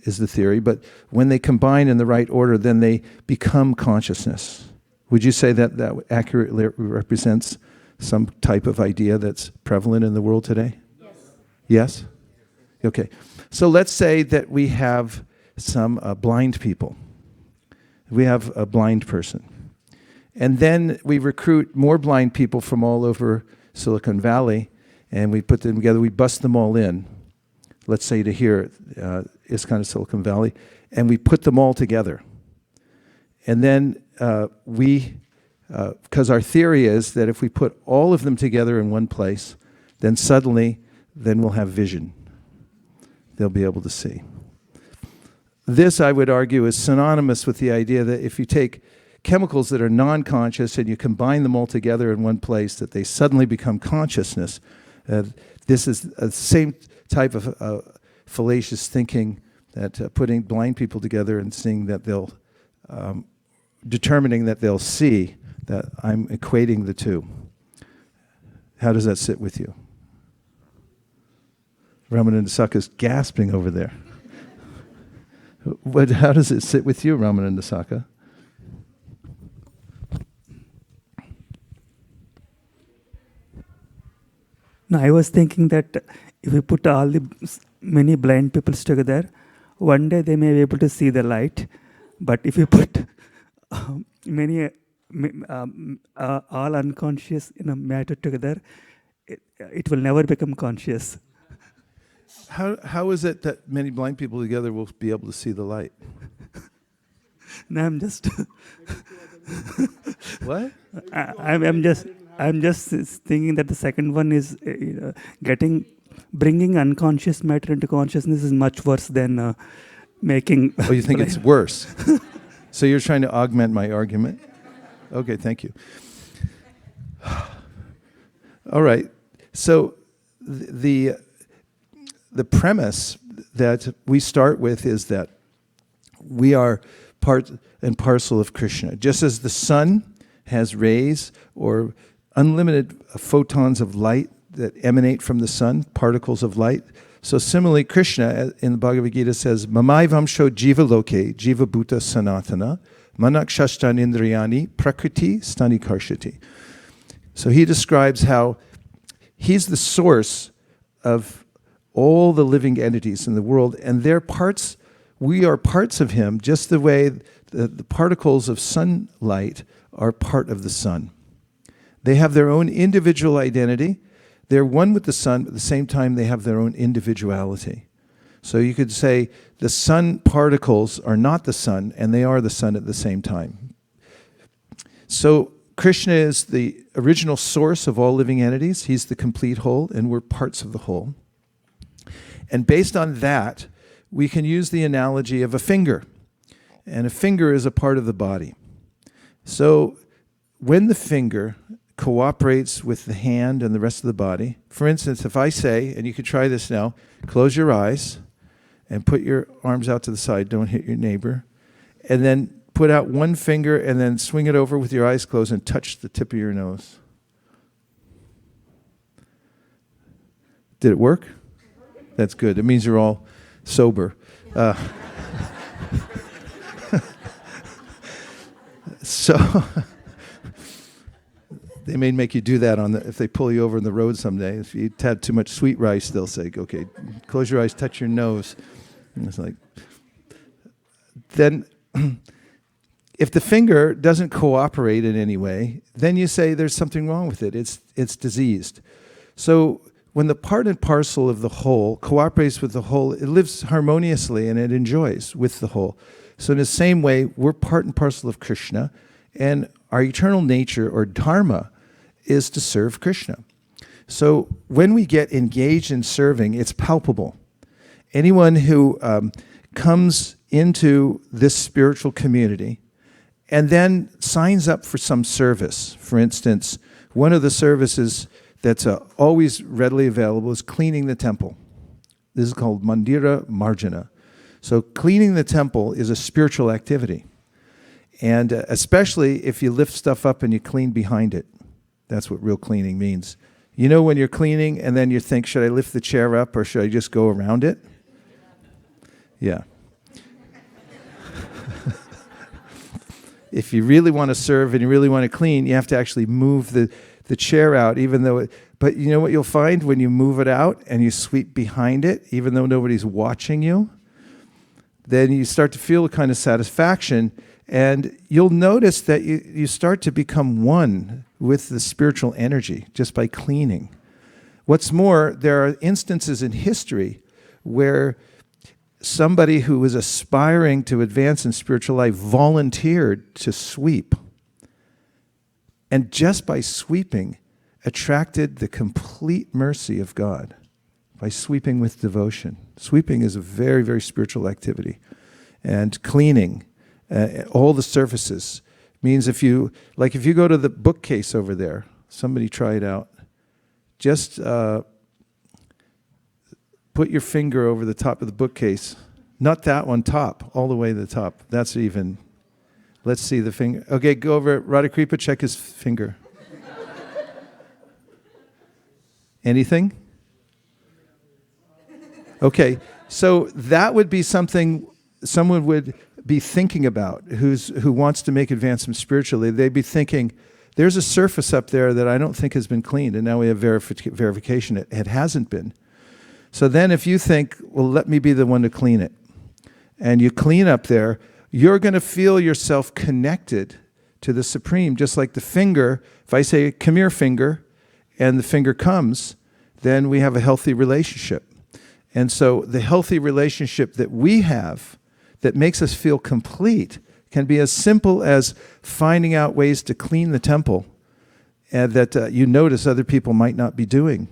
is the theory, but when they combine in the right order, then they become consciousness. Would you say that that accurately represents some type of idea that's prevalent in the world today? Yes. Yes? Okay. So let's say that we have some blind people. We have a blind person. And then we recruit more blind people from all over Silicon Valley, and we put them together, we bust them all in. Let's say to here, ISKCON of Silicon Valley, and we put them all together. And then because our theory is that if we put all of them together in one place, then suddenly, we'll have vision. They'll be able to see. This, I would argue, is synonymous with the idea that if you take chemicals that are non-conscious and you combine them all together in one place, that they suddenly become consciousness. This is the same type of fallacious thinking that putting blind people together and seeing that they'll, determining that they'll see, that I'm equating the two. How does that sit with you? Ramananda Saka's gasping over there. How does it sit with you, Ramananda Saka? No, I was thinking that if we put all the many blind people together, one day they may be able to see the light. But if you put all unconscious matter together, it will never become conscious. How is it that many blind people together will be able to see the light? No, I'm just What? I'm just thinking that the second one is bringing unconscious matter into consciousness is much worse than making. Oh, you think it's worse? So you're trying to augment my argument? Okay, thank you. All right. So the premise that we start with is that we are part and parcel of Krishna. Just as the sun has rays or unlimited photons of light that emanate from the sun, particles of light, so similarly Krishna in the Bhagavad Gita says, Mamaivamsho jiva loke, jiva bhuta sanatana, manakshashtan indriyani, prakriti stani karshati. So he describes how he's the source of all the living entities in the world, and they're parts, we are parts of him, just the way the particles of sunlight are part of the sun. They have their own individual identity. They're one with the sun, but at the same time they have their own individuality. So you could say the sun particles are not the sun, and they are the sun at the same time. So Krishna is the original source of all living entities. He's the complete whole, and we're parts of the whole. And based on that, we can use the analogy of a finger. And a finger is a part of the body. So when the finger cooperates with the hand and the rest of the body, for instance, if I say, and you can try this now, close your eyes and put your arms out to the side, don't hit your neighbor, and then put out one finger and then swing it over with your eyes closed and touch the tip of your nose. Did it work? That's good. It means you're all sober. So they may make you do that if they pull you over on the road someday. If you had too much sweet rice, they'll say, okay, close your eyes, touch your nose. And it's like, then if the finger doesn't cooperate in any way, then you say there's something wrong with it. It's diseased. So when the part and parcel of the whole cooperates with the whole, it lives harmoniously and it enjoys with the whole. So in the same way, we're part and parcel of Krishna, and our eternal nature or dharma is to serve Krishna. So when we get engaged in serving, it's palpable. Anyone who comes into this spiritual community and then signs up for some service, for instance, one of the services that's always readily available is cleaning the temple. This is called Mandira Marjana. So cleaning the temple is a spiritual activity. And especially if you lift stuff up and you clean behind it. That's what real cleaning means. You know when you're cleaning and then you think, should I lift the chair up or should I just go around it? Yeah. If you really want to serve and you really want to clean, you have to actually move the chair out, even though but you know what you'll find when you move it out and you sweep behind it, even though nobody's watching you? Then you start to feel a kind of satisfaction, and you'll notice that you start to become one with the spiritual energy just by cleaning. What's more, there are instances in history where somebody who was aspiring to advance in spiritual life volunteered to sweep. And just by sweeping, attracted the complete mercy of God by sweeping with devotion. Sweeping is a very, very spiritual activity. And cleaning all the surfaces means if you go to the bookcase over there, somebody try it out. Just put your finger over the top of the bookcase. Not that one, top, all the way to the top. That's even. Let's see the finger. Okay, go over. Radhakripa, check his finger. Anything? Okay, so that would be something someone would be thinking about who wants to make advancement spiritually. They'd be thinking, there's a surface up there that I don't think has been cleaned, and now we have verification it hasn't been. So then if you think, well, let me be the one to clean it, and you clean up there, you're going to feel yourself connected to the Supreme, just like the finger. If I say, come here, finger, and the finger comes, then we have a healthy relationship. And so the healthy relationship that we have that makes us feel complete can be as simple as finding out ways to clean the temple and that you notice other people might not be doing.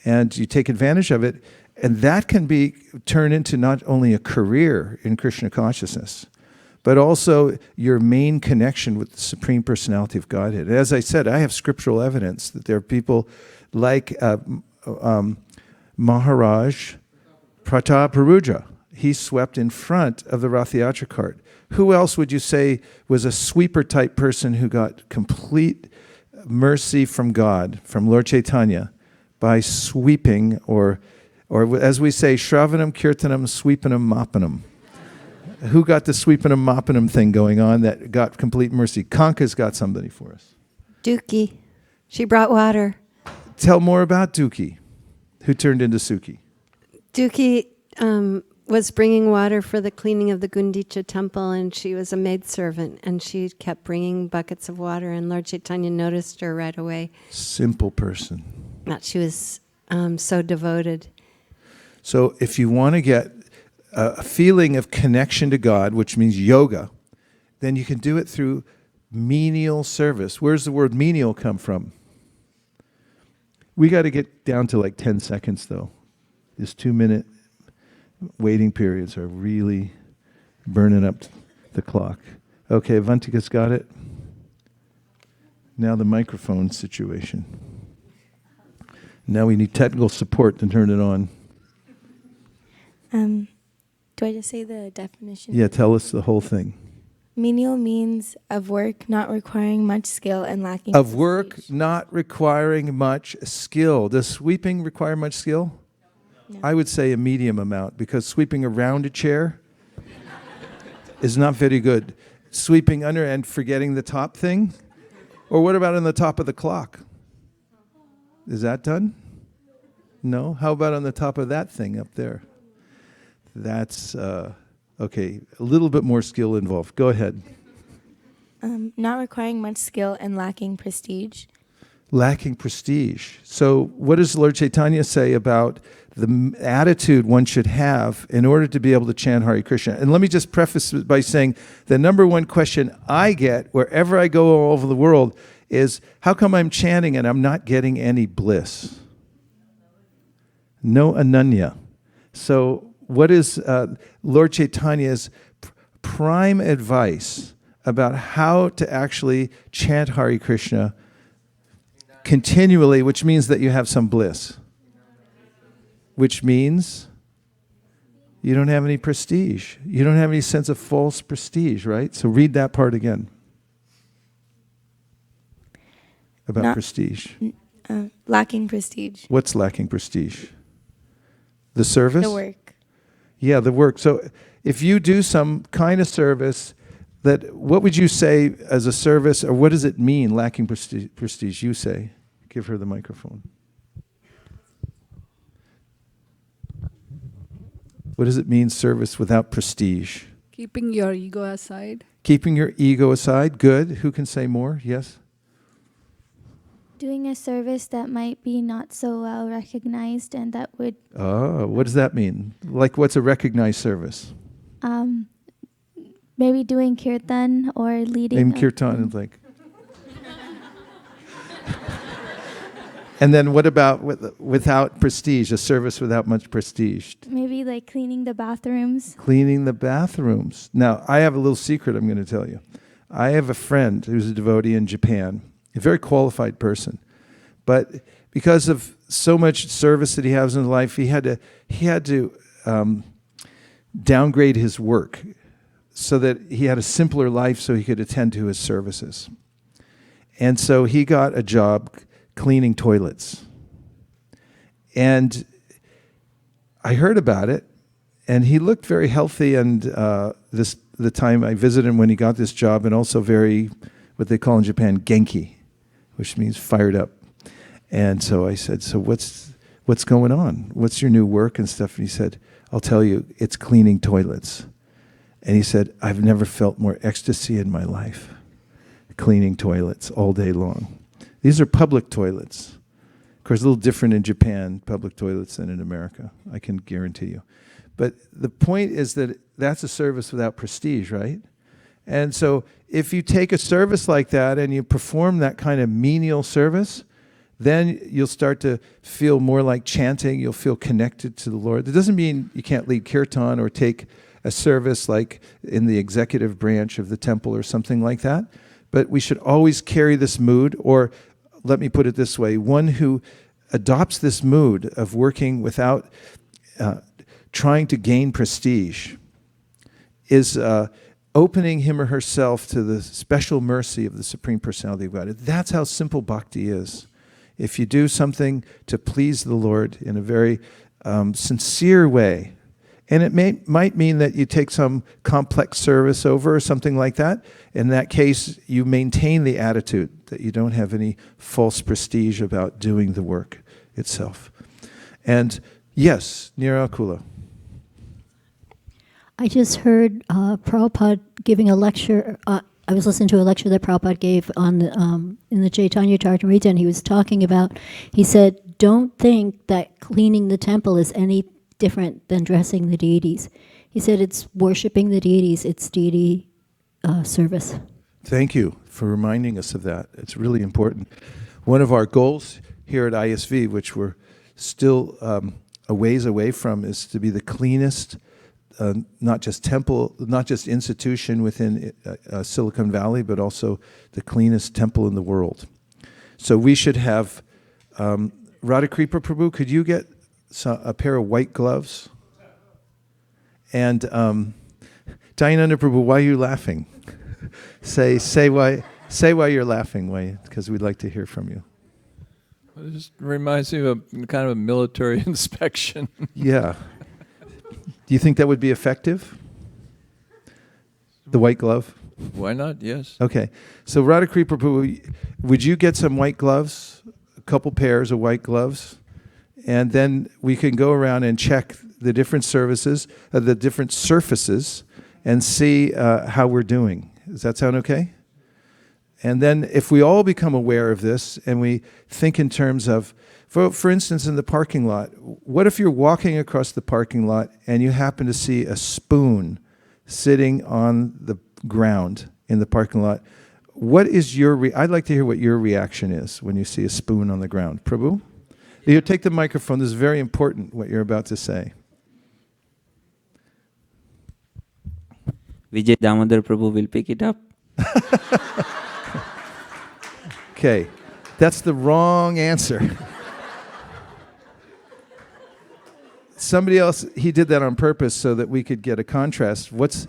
And you take advantage of it. And that can be turned into not only a career in Krishna consciousness, but also your main connection with the Supreme Personality of Godhead. And as I said, I have scriptural evidence that there are people like Maharaj Prataparudra. He swept in front of the Rath Yatra cart. Who else would you say was a sweeper type person who got complete mercy from God, from Lord Chaitanya, by sweeping, or as we say, Shravanam, Kirtanam, Sweepanam, Mappanam. Who got the Sweepanam, Mappanam thing going on that got complete mercy? Kanka's got somebody for us. Dookie. She brought water. Tell more about Dookie, who turned into Suki. Dookie was bringing water for the cleaning of the Gundicha temple, and she was a maidservant, and she kept bringing buckets of water, and Lord Chaitanya noticed her right away. Simple person. That she was so devoted. So if you want to get a feeling of connection to God, which means yoga, then you can do it through menial service. Where's the word menial come from? We got to get down to like 10 seconds, though. This 2-minute waiting periods are really burning up the clock. Okay, Avantika's got it. Now the microphone situation. Now we need technical support to turn it on. Do I just say the definition? Yeah, tell us the whole thing. Menial means of work not requiring much skill and lacking Of work prestige. not requiring much skill. Does sweeping require much skill? No. I would say a medium amount, because sweeping around a chair is not very good. Sweeping under and forgetting the top thing? Or what about on the top of the clock? Is that done? No? How about on the top of that thing up there? That's, okay, a little bit more skill involved. Go ahead. Not requiring much skill and lacking prestige. Lacking prestige. So what does Lord Chaitanya say about the attitude one should have in order to be able to chant Hare Krishna? And let me just preface it by saying the number one question I get wherever I go all over the world is, how come I'm chanting and I'm not getting any bliss? No ananya. So what is Lord Chaitanya's prime advice about how to actually chant Hare Krishna continually, which means that you have some bliss? Which means you don't have any prestige. You don't have any sense of false prestige, right? So read that part again. About prestige. Lacking prestige. What's lacking prestige? The service? The work. Yeah, the work. So if you do some kind of service, that what would you say as a service, or what does it mean, lacking prestige? You say. Give her the microphone. What does it mean, service without prestige? Keeping your ego aside. Keeping your ego aside. Good. Who can say more? Yes? Doing a service that might be not so well recognized, and that would... Oh, what does that mean? Like, what's a recognized service? Maybe doing kirtan or leading... In kirtan, and like... And then what about without prestige, a service without much prestige? Maybe like cleaning the bathrooms. Cleaning the bathrooms. Now, I have a little secret I'm going to tell you. I have a friend who's a devotee in Japan, a very qualified person. But because of so much service that he has in his life, he had to downgrade his work so that he had a simpler life so he could attend to his services. And so he got a job cleaning toilets. And I heard about it, and he looked very healthy, and the time I visited him when he got this job, and also very, what they call in Japan, genki, which means fired up. And so I said, so what what's going on? What's your new work and stuff? And he said, I'll tell you, it's cleaning toilets. And he said, I've never felt more ecstasy in my life, cleaning toilets all day long. These are public toilets. Of course, a little different in Japan, public toilets, than in America, I can guarantee you. But the point is that that's a service without prestige, right? And so if you take a service like that and you perform that kind of menial service, then you'll start to feel more like chanting. You'll feel connected to the Lord. That doesn't mean you can't lead kirtan or take a service like in the executive branch of the temple or something like that. But we should always carry this mood, or let me put it this way, one who adopts this mood of working without trying to gain prestige is opening him or herself to the special mercy of the Supreme Personality of God. That's how simple bhakti is. If you do something to please the Lord in a very sincere way, and it might mean that you take some complex service over or something like that. In that case, you maintain the attitude that you don't have any false prestige about doing the work itself. And yes, Nirakula. I just heard Prabhupada giving a lecture. I was listening to a lecture that Prabhupada gave on in the Chaitanya Charitamrita, and he was talking about, he said, don't think that cleaning the temple is any different than dressing the deities. He said it's worshiping the deities, it's deity service. Thank you for reminding us of that. It's really important. One of our goals here at ISV, which we're still a ways away from, is to be the cleanest, not just temple, not just institution within Silicon Valley, but also the cleanest temple in the world. So we should have, Radhakripa Prabhu, could you get a pair of white gloves? And Dayananda Prabhu, why are you laughing? say why you're laughing, because we'd like to hear from you. It just reminds me of kind of a military inspection. Yeah. Do you think that would be effective? The white glove? Why not? Yes. Okay. So Radhakripa Prabhu, would you get some white gloves, a couple pairs of white gloves? And then we can go around and check the different services, the different surfaces, and see how we're doing. Does that sound okay? And then if we all become aware of this and we think in terms of, for instance, in the parking lot, what if you're walking across the parking lot and you happen to see a spoon sitting on the ground in the parking lot? What is your, I'd like to hear what your reaction is when you see a spoon on the ground. Prabhu? You take the microphone. This is very important, what you're about to say. Vijay Damodar Prabhu will pick it up. Okay, that's the wrong answer. Somebody else, he did that on purpose so that we could get a contrast. What's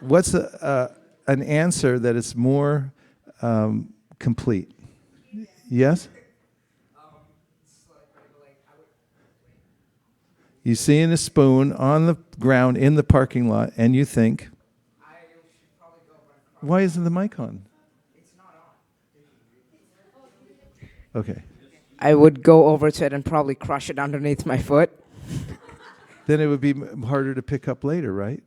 an answer that is more complete? Yes? You see a spoon on the ground in the parking lot, and you think, why isn't the mic on? Okay. I would go over to it and probably crush it underneath my foot. Then it would be harder to pick up later, right?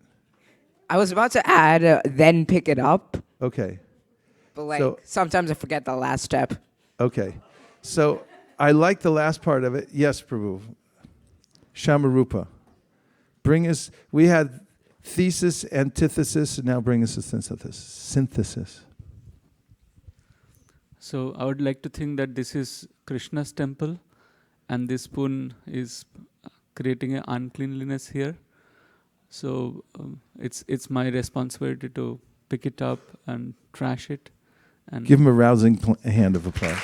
I was about to add, then pick it up. Okay. But sometimes I forget the last step. Okay. So I like the last part of it. Yes, Prabhu. Shamarupa. We had thesis, antithesis, and now bring us a synthesis. So I would like to think that this is Krishna's temple, and this spoon is creating an uncleanliness here. So it's my responsibility to pick it up and trash it. And give him a rousing hand of applause.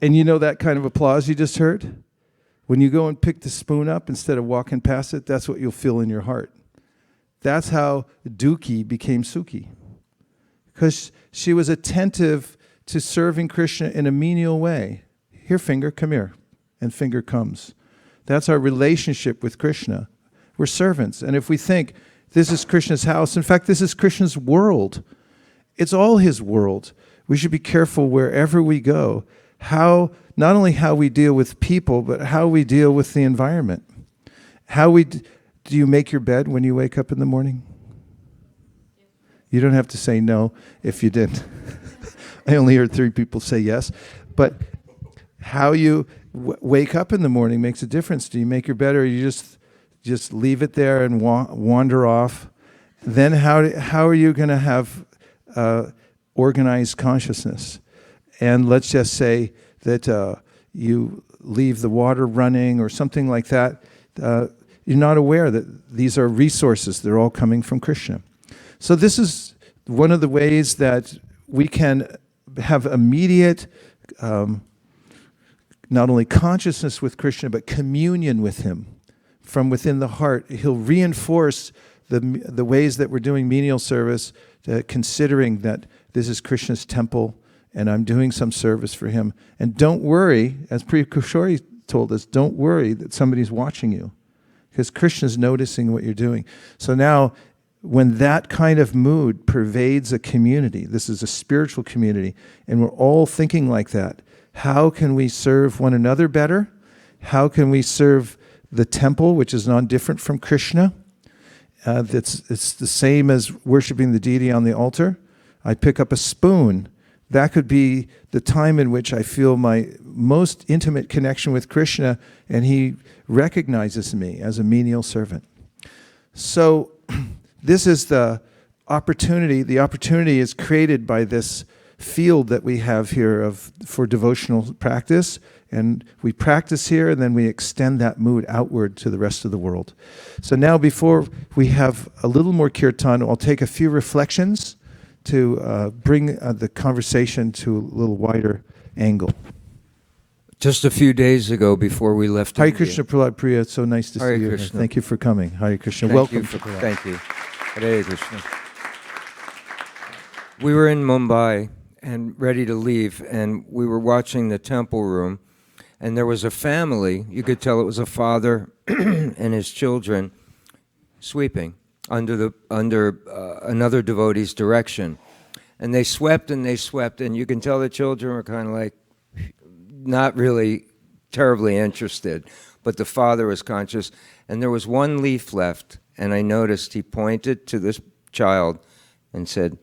And you know that kind of applause you just heard? When you go and pick the spoon up instead of walking past it, that's what you'll feel in your heart. That's how Duki became Sukhi. Because she was attentive to serving Krishna in a menial way. Here, finger, come here. And finger comes. That's our relationship with Krishna. We're servants. And if we think, this is Krishna's house, in fact, this is Krishna's world. It's all his world. We should be careful wherever we go, not only how we deal with people, but how we deal with the environment. Do you make your bed when you wake up in the morning? You don't have to say no if you didn't. I only heard 3 people say yes. But how you wake up in the morning makes a difference. Do you make your bed, or you just leave it there and wander off? Then how are you going to have organized consciousness? And let's just say that you leave the water running or something like that. You're not aware that these are resources. They're all coming from Krishna. So this is one of the ways that we can have immediate not only consciousness with Krishna, but communion with him from within the heart. He'll reinforce the ways that we're doing menial service, considering that this is Krishna's temple and I'm doing some service for him. And don't worry, as Priya Kushori told us, don't worry that somebody's watching you, because Krishna's noticing what you're doing. So now, when that kind of mood pervades a community, this is a spiritual community, and we're all thinking like that, how can we serve one another better? How can we serve the temple, which is non-different from Krishna? It's the same as worshiping the deity on the altar. I pick up a spoon. That could be the time in which I feel my most intimate connection with Krishna, and he recognizes me as a menial servant. So this is the opportunity. The opportunity is created by this field that we have here for devotional practice, and we practice here, and then we extend that mood outward to the rest of the world. So now, before we have a little more kirtan, I'll take a few reflections to bring the conversation to a little wider angle. Just a few days ago, before we left Hare India. Krishna, Prahlad Priya, it's so nice to Hare see you. Krishna. Thank you for coming. Hare Krishna. Thank Welcome you to Prahlad. Thank you. Hare Krishna. We were in Mumbai and ready to leave, and we were watching the temple room, and there was a family. You could tell it was a father and his children sweeping under another devotee's direction. And they swept, and you can tell the children were kind of like not really terribly interested, but the father was conscious, and there was one leaf left, and I noticed he pointed to this child and said,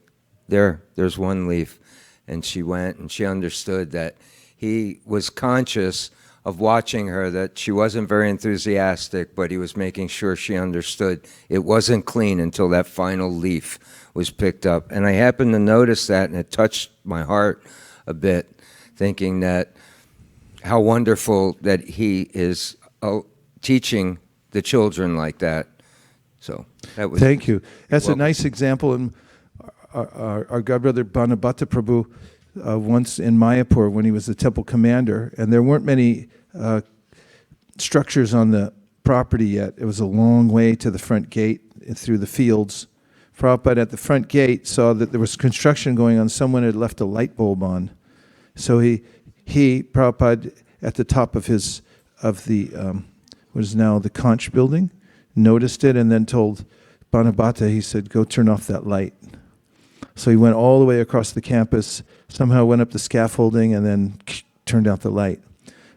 there's one leaf. And she went, and she understood that he was conscious of watching her, that she wasn't very enthusiastic, but he was making sure she understood it wasn't clean until that final leaf was picked up. And I happened to notice that, and it touched my heart a bit, thinking that how wonderful that he is teaching the children like that. So that was. Thank you. That's a nice example. And our godbrother Banabhatta Prabhu, once in Mayapur when he was the temple commander, and there weren't many structures on the property yet. It was a long way to the front gate through the fields. Prabhupada at the front gate saw that there was construction going on. Someone had left a light bulb on. So he Prabhupada, at the top of what is now the Conch building, noticed it and then told Banabhatta, he said, go turn off that light. So he went all the way across the campus, somehow went up the scaffolding, and then turned out the light.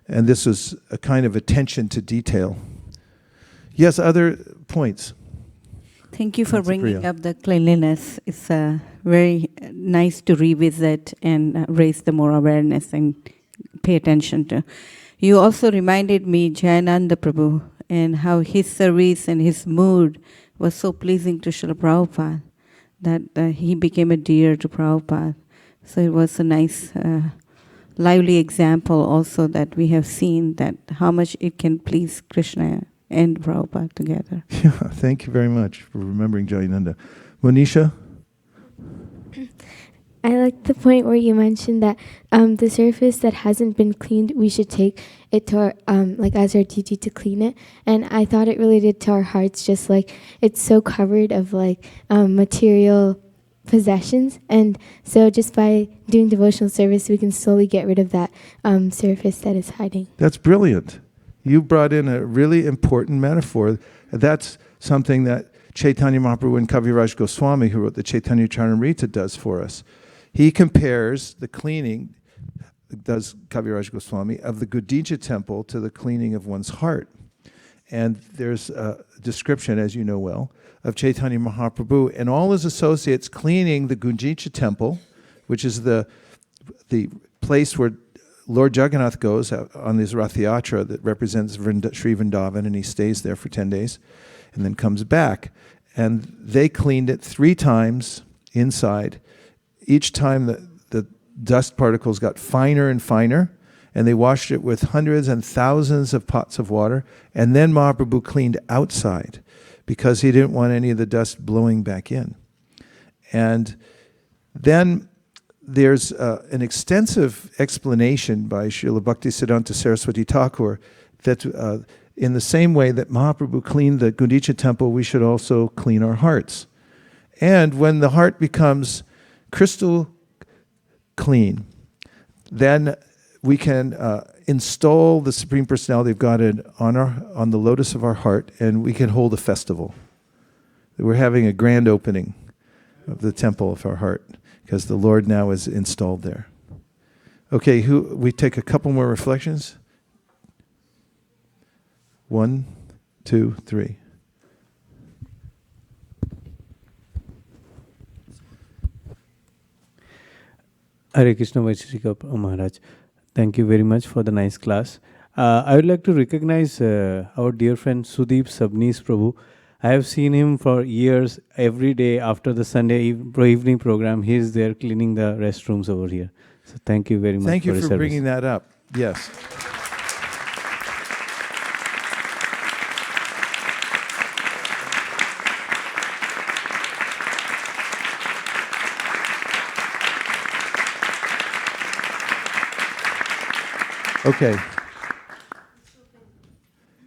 And this was a kind of attention to detail. Yes, other points? Thank you for bringing up the cleanliness. It's very nice to revisit and raise the more awareness and pay attention to. You also reminded me Jayananda Prabhu and how his service and his mood was so pleasing to Srila Prabhupada that he became a dear to Prabhupada. So it was a nice, lively example also that we have seen that how much it can please Krishna and Prabhupada together. Yeah, thank you very much for remembering Jayananda. Monisha? I like the point where you mentioned that the surface that hasn't been cleaned, we should take it to our, like as our duty to clean it. And I thought it related to our hearts, just like it's so covered of like material possessions. And so just by doing devotional service, we can slowly get rid of that surface that is hiding. That's brilliant. You brought in a really important metaphor. That's something that Chaitanya Mahaprabhu and Kaviraj Goswami, who wrote the Chaitanya Charitamrita, does for us. He compares the cleaning, does Kaviraj Goswami, of the Gudija temple to the cleaning of one's heart. And there's a description, as you know well, of Chaitanya Mahaprabhu and all his associates cleaning the Gudija temple, which is the place where Lord Jagannath goes on his Rath Yatra that represents Sri Vrindavan, and he stays there for 10 days and then comes back. And they cleaned it 3 times inside. Each time the dust particles got finer and finer, and they washed it with hundreds and thousands of pots of water. And then Mahaprabhu cleaned outside because he didn't want any of the dust blowing back in. And then there's an extensive explanation by Srila Bhaktisiddhanta Saraswati Thakur that in the same way that Mahaprabhu cleaned the Gudija temple, we should also clean our hearts. And when the heart becomes crystal clean, then we can install the Supreme Personality of Godhead on the lotus of our heart, and we can hold a festival. We're having a grand opening of the temple of our heart, because the Lord now is installed there. Okay, we take a couple more reflections. 1, 2, 3. Hare Krishna Vaisesika Maharaj. Thank you very much for the nice class. I would like to recognize our dear friend Sudeep Sabnis Prabhu. I have seen him for years. Every day after the Sunday evening program, he is there cleaning the restrooms over here. So thank you very much. Thank you for for bringing that up. Yes. Okay.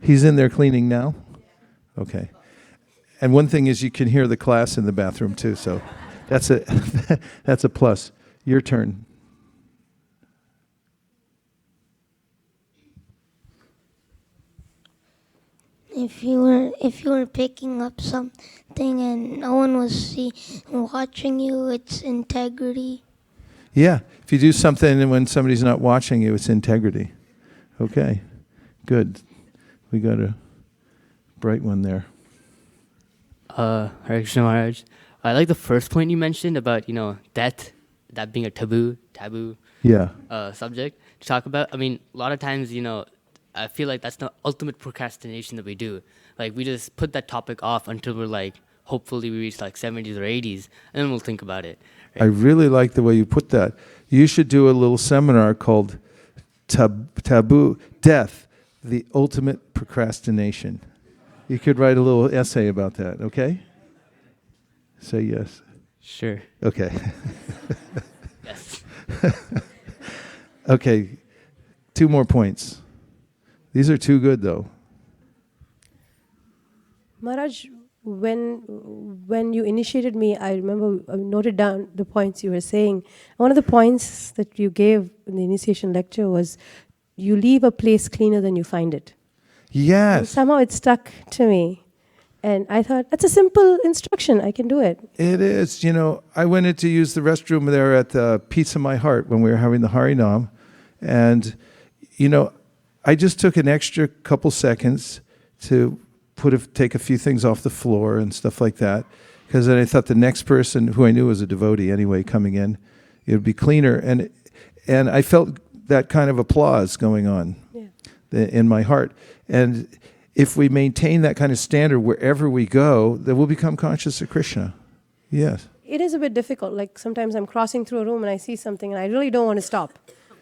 He's in there cleaning now? Okay. And one thing is you can hear the class in the bathroom too, so that's a plus. Your turn. If you were picking up something and no one was watching you, it's integrity. Yeah, if you do something and when somebody's not watching you, it's integrity. Okay, good. We got a bright one there. Hare Krishna Maharaj. I like the first point you mentioned about, death, that being a taboo subject to talk about. I mean, a lot of times, I feel like that's the ultimate procrastination that we do. Like, we just put that topic off until we're like, hopefully we reach like 70s or 80s, and then we'll think about it. Right? I really like the way you put that. You should do a little seminar called Taboo Death, the Ultimate Procrastination. You could write a little essay about that, okay? Say yes. Sure. Okay. Yes. Okay, 2 more points. These are too good, though. Maharaj, when you initiated me, I remember I noted down the points you were saying. One of the points that you gave in the initiation lecture was, you leave a place cleaner than you find it. Yes. And somehow it stuck to me. And I thought, that's a simple instruction. I can do it. It is. I went in to use the restroom there at the Peace of My Heart when we were having the Harinam. And, I just took an extra couple seconds to take a few things off the floor and stuff like that. Because then I thought the next person, who I knew was a devotee anyway, coming in, it would be cleaner. And I felt that kind of applause going on in my heart. And if we maintain that kind of standard wherever we go, then we'll become conscious of Krishna. Yes. It is a bit difficult. Like sometimes I'm crossing through a room and I see something and I really don't want to stop.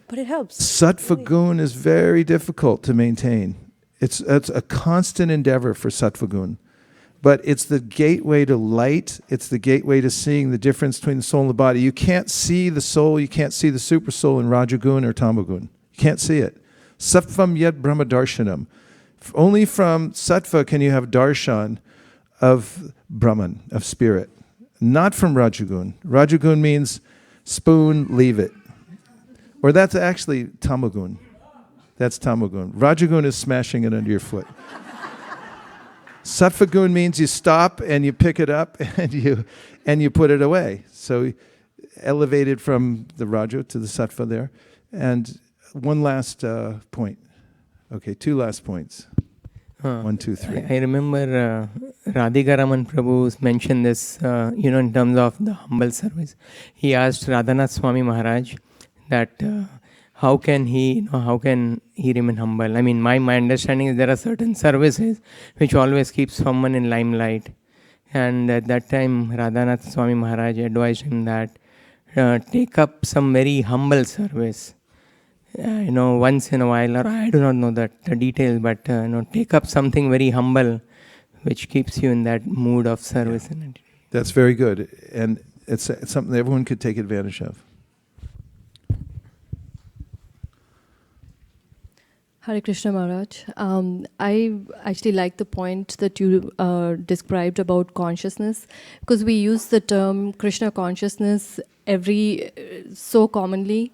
But it helps. Sattva gun is very difficult to maintain. It's a constant endeavor for sattva gun. but it's the gateway to light. It's the gateway to seeing the difference between the soul and the body. You can't see the soul, you can't see the super soul in Rajagun or Tamagun. You can't see it. Sattvam yad brahma darshanam. Only from sattva can you have darshan of Brahman, of spirit. Not from Rajagun. Rajagun means spoon, leave it. Or that's actually Tamagun. That's Tamagun. Rajagun is smashing it under your foot. Sattvagun means you stop and you pick it up and you put it away. So elevated from the Raja to the Sattva there. And one last point. Okay, two last points. 1, 2, 3. I remember Radhika Raman Prabhu mentioned this, in terms of the humble service. He asked Radhanath Swami Maharaj that how can he remain humble? I mean, my understanding is there are certain services which always keep someone in limelight. And at that time, Radhanath Swami Maharaj advised him that take up some very humble service. Once in a while, or I do not know the details, but take up something very humble, which keeps you in that mood of service. Yeah. That's very good, and it's something that everyone could take advantage of. Hare Krishna Maharaj. I actually like the point that you described about consciousness, because we use the term Krishna consciousness so commonly.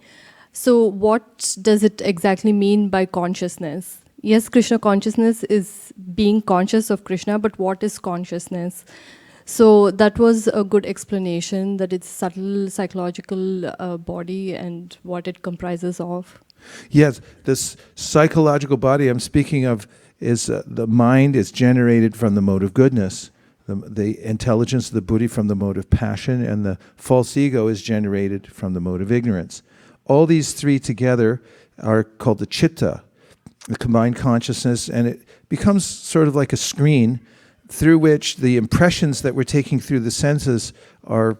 So what does it exactly mean by consciousness? Yes, Krishna consciousness is being conscious of Krishna, but what is consciousness? So that was a good explanation, that it's subtle psychological body and what it comprises of. Yes, this psychological body I'm speaking of is the mind is generated from the mode of goodness, the intelligence of the buddhi from the mode of passion, and the false ego is generated from the mode of ignorance. All these three together are called the chitta, the combined consciousness, and it becomes sort of like a screen through which the impressions that we're taking through the senses are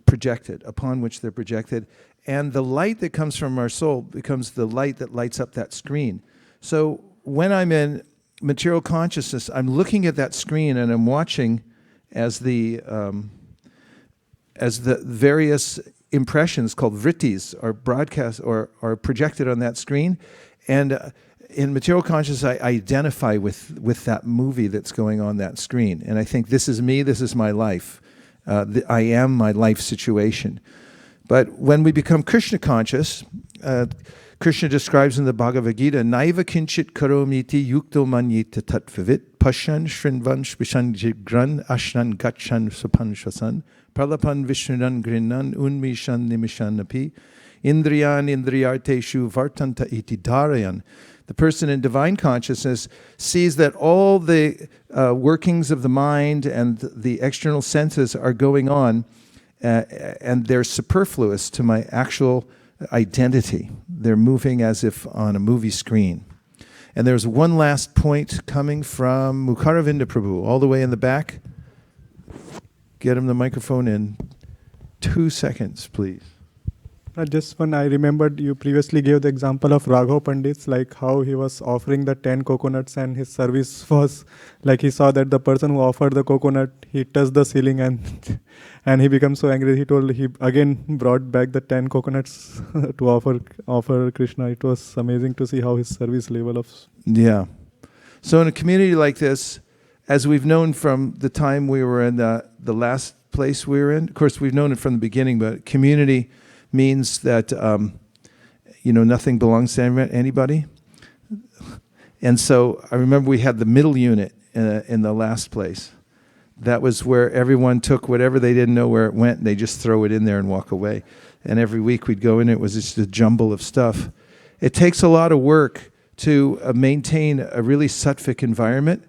projected, upon which they're projected. And the light that comes from our soul becomes the light that lights up that screen. So when I'm in material consciousness, I'm looking at that screen and I'm watching as the various impressions called vrittis are broadcast or are projected on that screen. And in material consciousness, I identify with that movie that's going on that screen. And I think, this is me, this is my life. I am my life situation. But when we become Krishna conscious, Krishna describes in the Bhagavad Gita, Naiva kinchit karomiti yukto manyita tatvavit pashan shrinvan shvishan jigran ashnan gachan supanshasan pralapan vishnunan grinan unmishan nimishan api indriyan indriyarteshu vartanta iti dharayan. The person in divine consciousness sees that all the workings of the mind and the external senses are going on, and they're superfluous to my actual identity. They're moving as if on a movie screen. And there's one last point coming from Mukaravinda Prabhu, all the way in the back. Get him the microphone in 2 seconds, please. Just one, I remembered you previously gave the example of Raghav Pandit's, like how he was offering the 10 coconuts and his service was like he saw that the person who offered the coconut, he touched the ceiling and he became so angry. He told he again brought back the 10 coconuts to offer Krishna. It was amazing to see how his service level of... Yeah. So in a community like this, as we've known from the time we were in the last place we were in, of course we've known it from the beginning, but community means that nothing belongs to anybody. And so I remember we had the middle unit in the last place. That was where everyone took whatever they didn't know where it went, and they just throw it in there and walk away. And every week we'd go in, it was just a jumble of stuff. It takes a lot of work to maintain a really sattvic environment,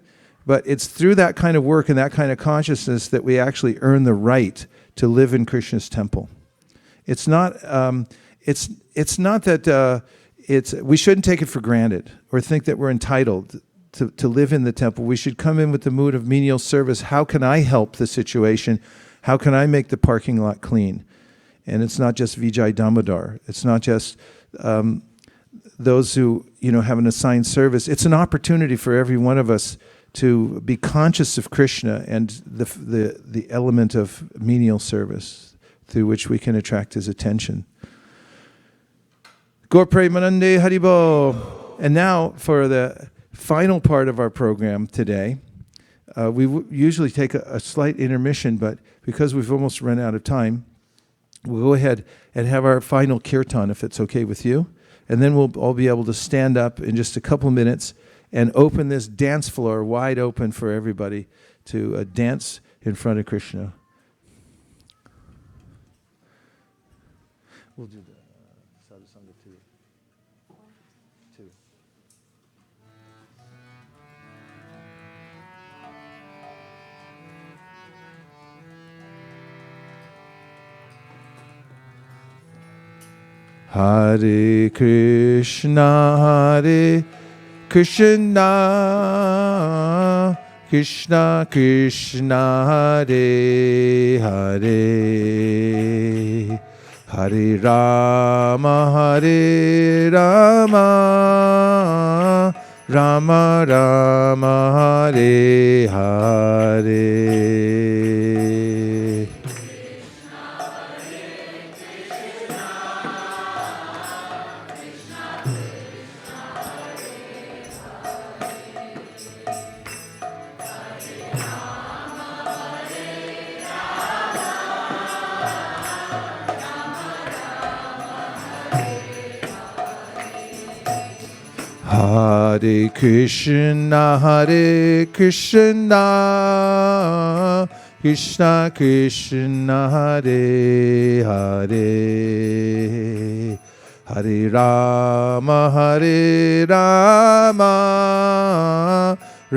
but it's through that kind of work and that kind of consciousness that we actually earn the right to live in Krishna's temple. It's not. It's not that we shouldn't take it for granted or think that we're entitled to live in the temple. We should come in with the mood of menial service. How can I help the situation? How can I make the parking lot clean? And it's not just Vijay Damodar. It's not just those who have an assigned service. It's an opportunity for every one of us to be conscious of Krishna and the element of menial service through which we can attract his attention. Gaur Premanande Haribo. And now for the final part of our program today. We usually take a slight intermission, but because we've almost run out of time, we'll go ahead and have our final kirtan, if it's okay with you. And then we'll all be able to stand up in just a couple minutes and open this dance floor wide open for everybody to dance in front of Krishna. We'll do the sadhusanga too. Hare Krishna, Krishna Krishna, Hare Hare, Hare Rama, Rama Rama, Hare Hare. Hare Krishna, Krishna Krishna, Hare Hare, Hare Rama,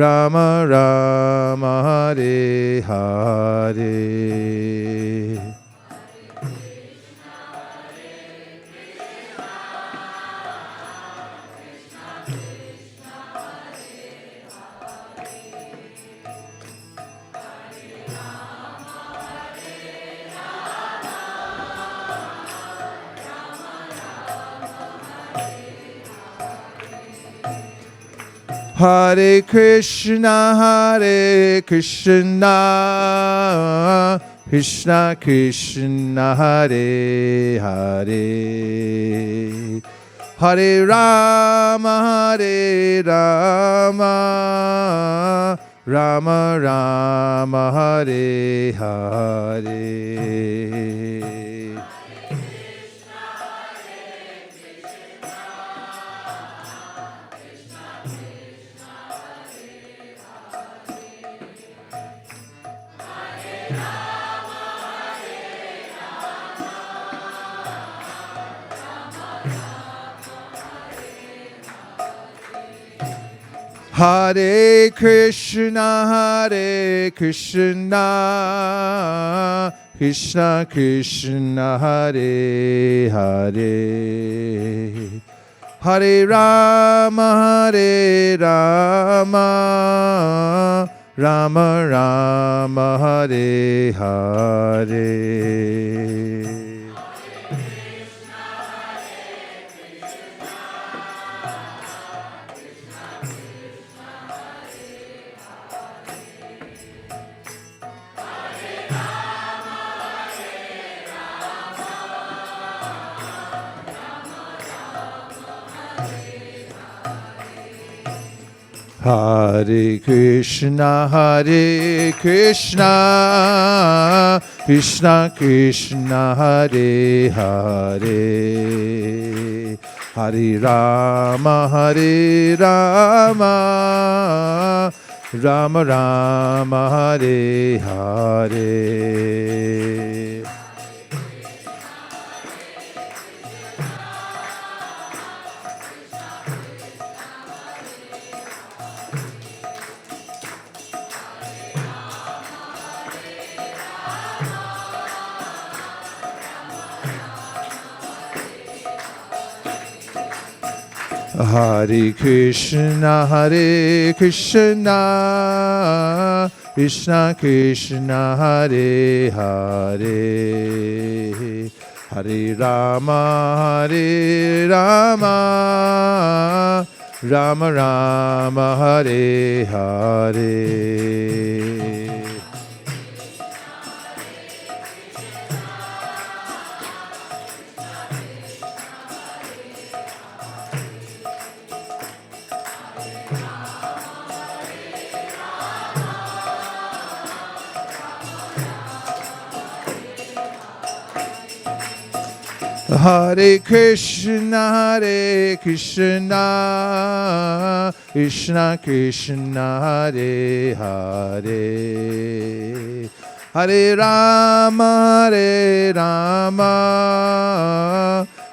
Rama Rama, Hare Hare. Hare Krishna, Krishna Krishna, Hare Hare, Hare Rama, Rama Rama, Hare Hare. Hare Krishna, Krishna Krishna, Hare Hare, Hare Rama, Rama Rama, Hare Hare. Hare Krishna, Krishna Krishna, Hare Hare, Hare Rama, Rama Rama, Hare Hare. Hare Krishna, Krishna Krishna, Hare Hare, Hare Rama, Rama Rama Hare Hare. Hare Krishna, Krishna Krishna, Hare Hare, Hare Rama,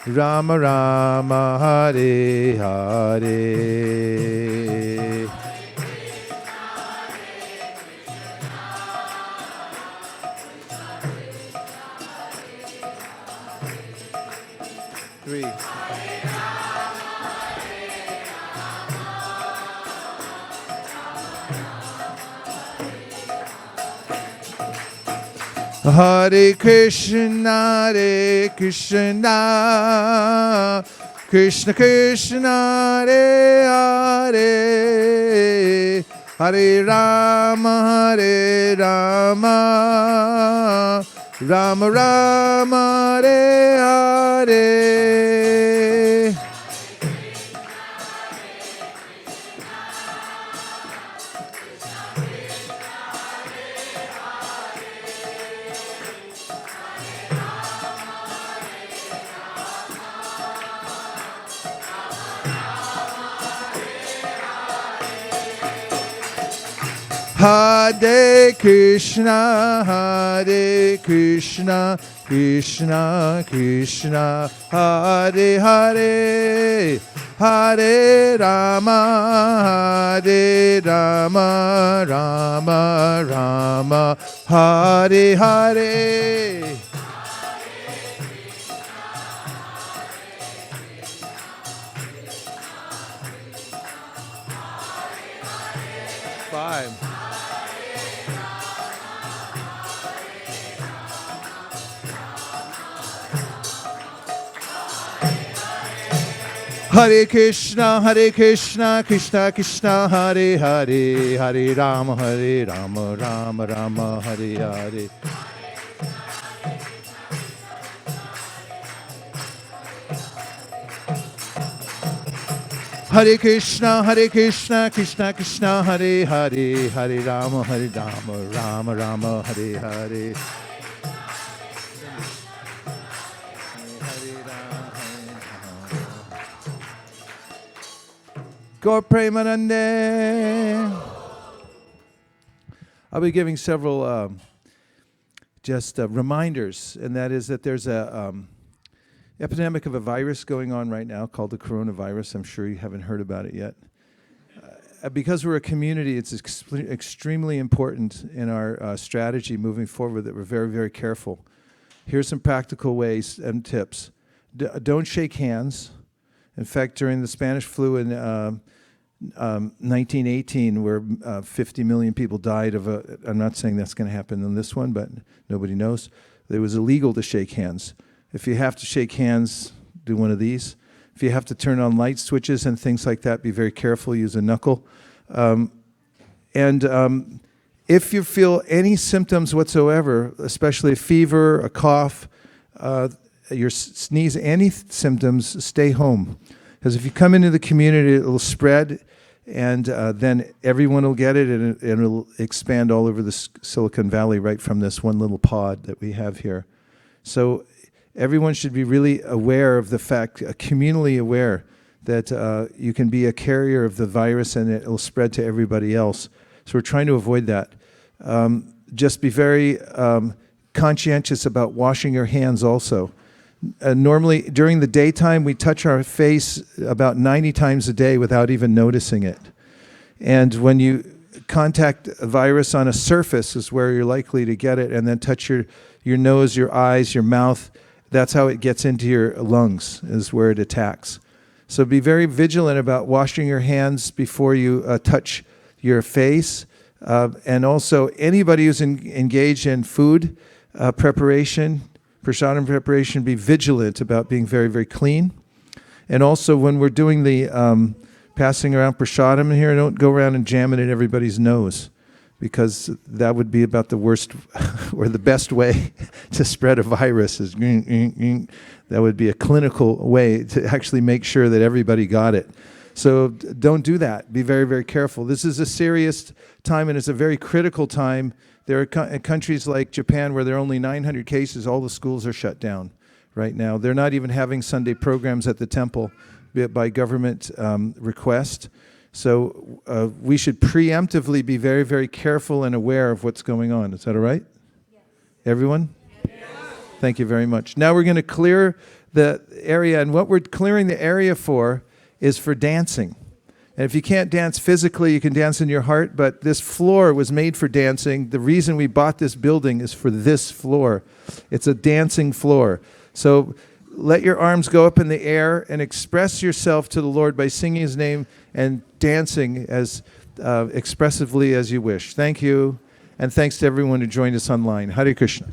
Rama Rama, Hare Hare. Three. Hare Krishna, Krishna Krishna, Hare Hare, Hare Rama, Rama Rama, Hare Hare. Hare Krishna, Krishna Krishna, Hare Hare, Hare Rama, Rama Rama, Hare Hare. Five. Hare Krishna, Krishna Krishna, Hare Hare, Hare Rama, Rama Rama, Hare Hare. Hare Krishna, Krishna Krishna, Hare Hare, Hare Rama, Rama Rama, Hare Hare. Gaur Premanande. I'll be giving several reminders, and that is that there's a epidemic of a virus going on right now called the coronavirus. I'm sure you haven't heard about it yet. Because we're a community, it's extremely important in our strategy moving forward that we're very, very careful. Here's some practical ways and tips. Don't shake hands. In fact, during the Spanish flu in 1918, where 50 million people died of I'm not saying that's going to happen in this one, but nobody knows. It was illegal to shake hands. If you have to shake hands, do one of these. If you have to turn on light switches and things like that, be very careful, use a knuckle. If you feel any symptoms whatsoever, especially a fever, a cough, your sneeze, any symptoms, stay home. Because if you come into the community, it will spread, and then everyone will get it, and it'll expand all over the Silicon Valley right from this one little pod that we have here. So everyone should be really aware of the fact, communally aware, that you can be a carrier of the virus and it will spread to everybody else. So we're trying to avoid that. Just be very conscientious about washing your hands also. Normally, during the daytime, we touch our face about 90 times a day without even noticing it. And when you contact a virus on a surface is where you're likely to get it, and then touch your nose, your eyes, your mouth. That's how it gets into your lungs, is where it attacks. So be very vigilant about washing your hands before you touch your face. And also, anybody who's engaged in food preparation, prasadam preparation, be vigilant about being very, very clean. And also, when we're doing the passing around prasadam here, don't go around and jam it in everybody's nose, because that would be about the worst or the best way to spread a virus. That would be a clinical way to actually make sure that everybody got it. So don't do that. Be very, very careful. This is a serious time, and it's a very critical time. There are countries like Japan where there are only 900 cases. All the schools are shut down right now. They're not even having Sunday programs at the temple by government request. So we should preemptively be very, very careful and aware of what's going on. Is that all right? Yes. Everyone? Yes. Thank you very much. Now we're going to clear the area, and what we're clearing the area for is for dancing. And if you can't dance physically, you can dance in your heart, but this floor was made for dancing. The reason we bought this building is for this floor. It's a dancing floor. So let your arms go up in the air and express yourself to the Lord by singing His name and dancing as expressively as you wish. Thank you, and thanks to everyone who joined us online. Hare Krishna.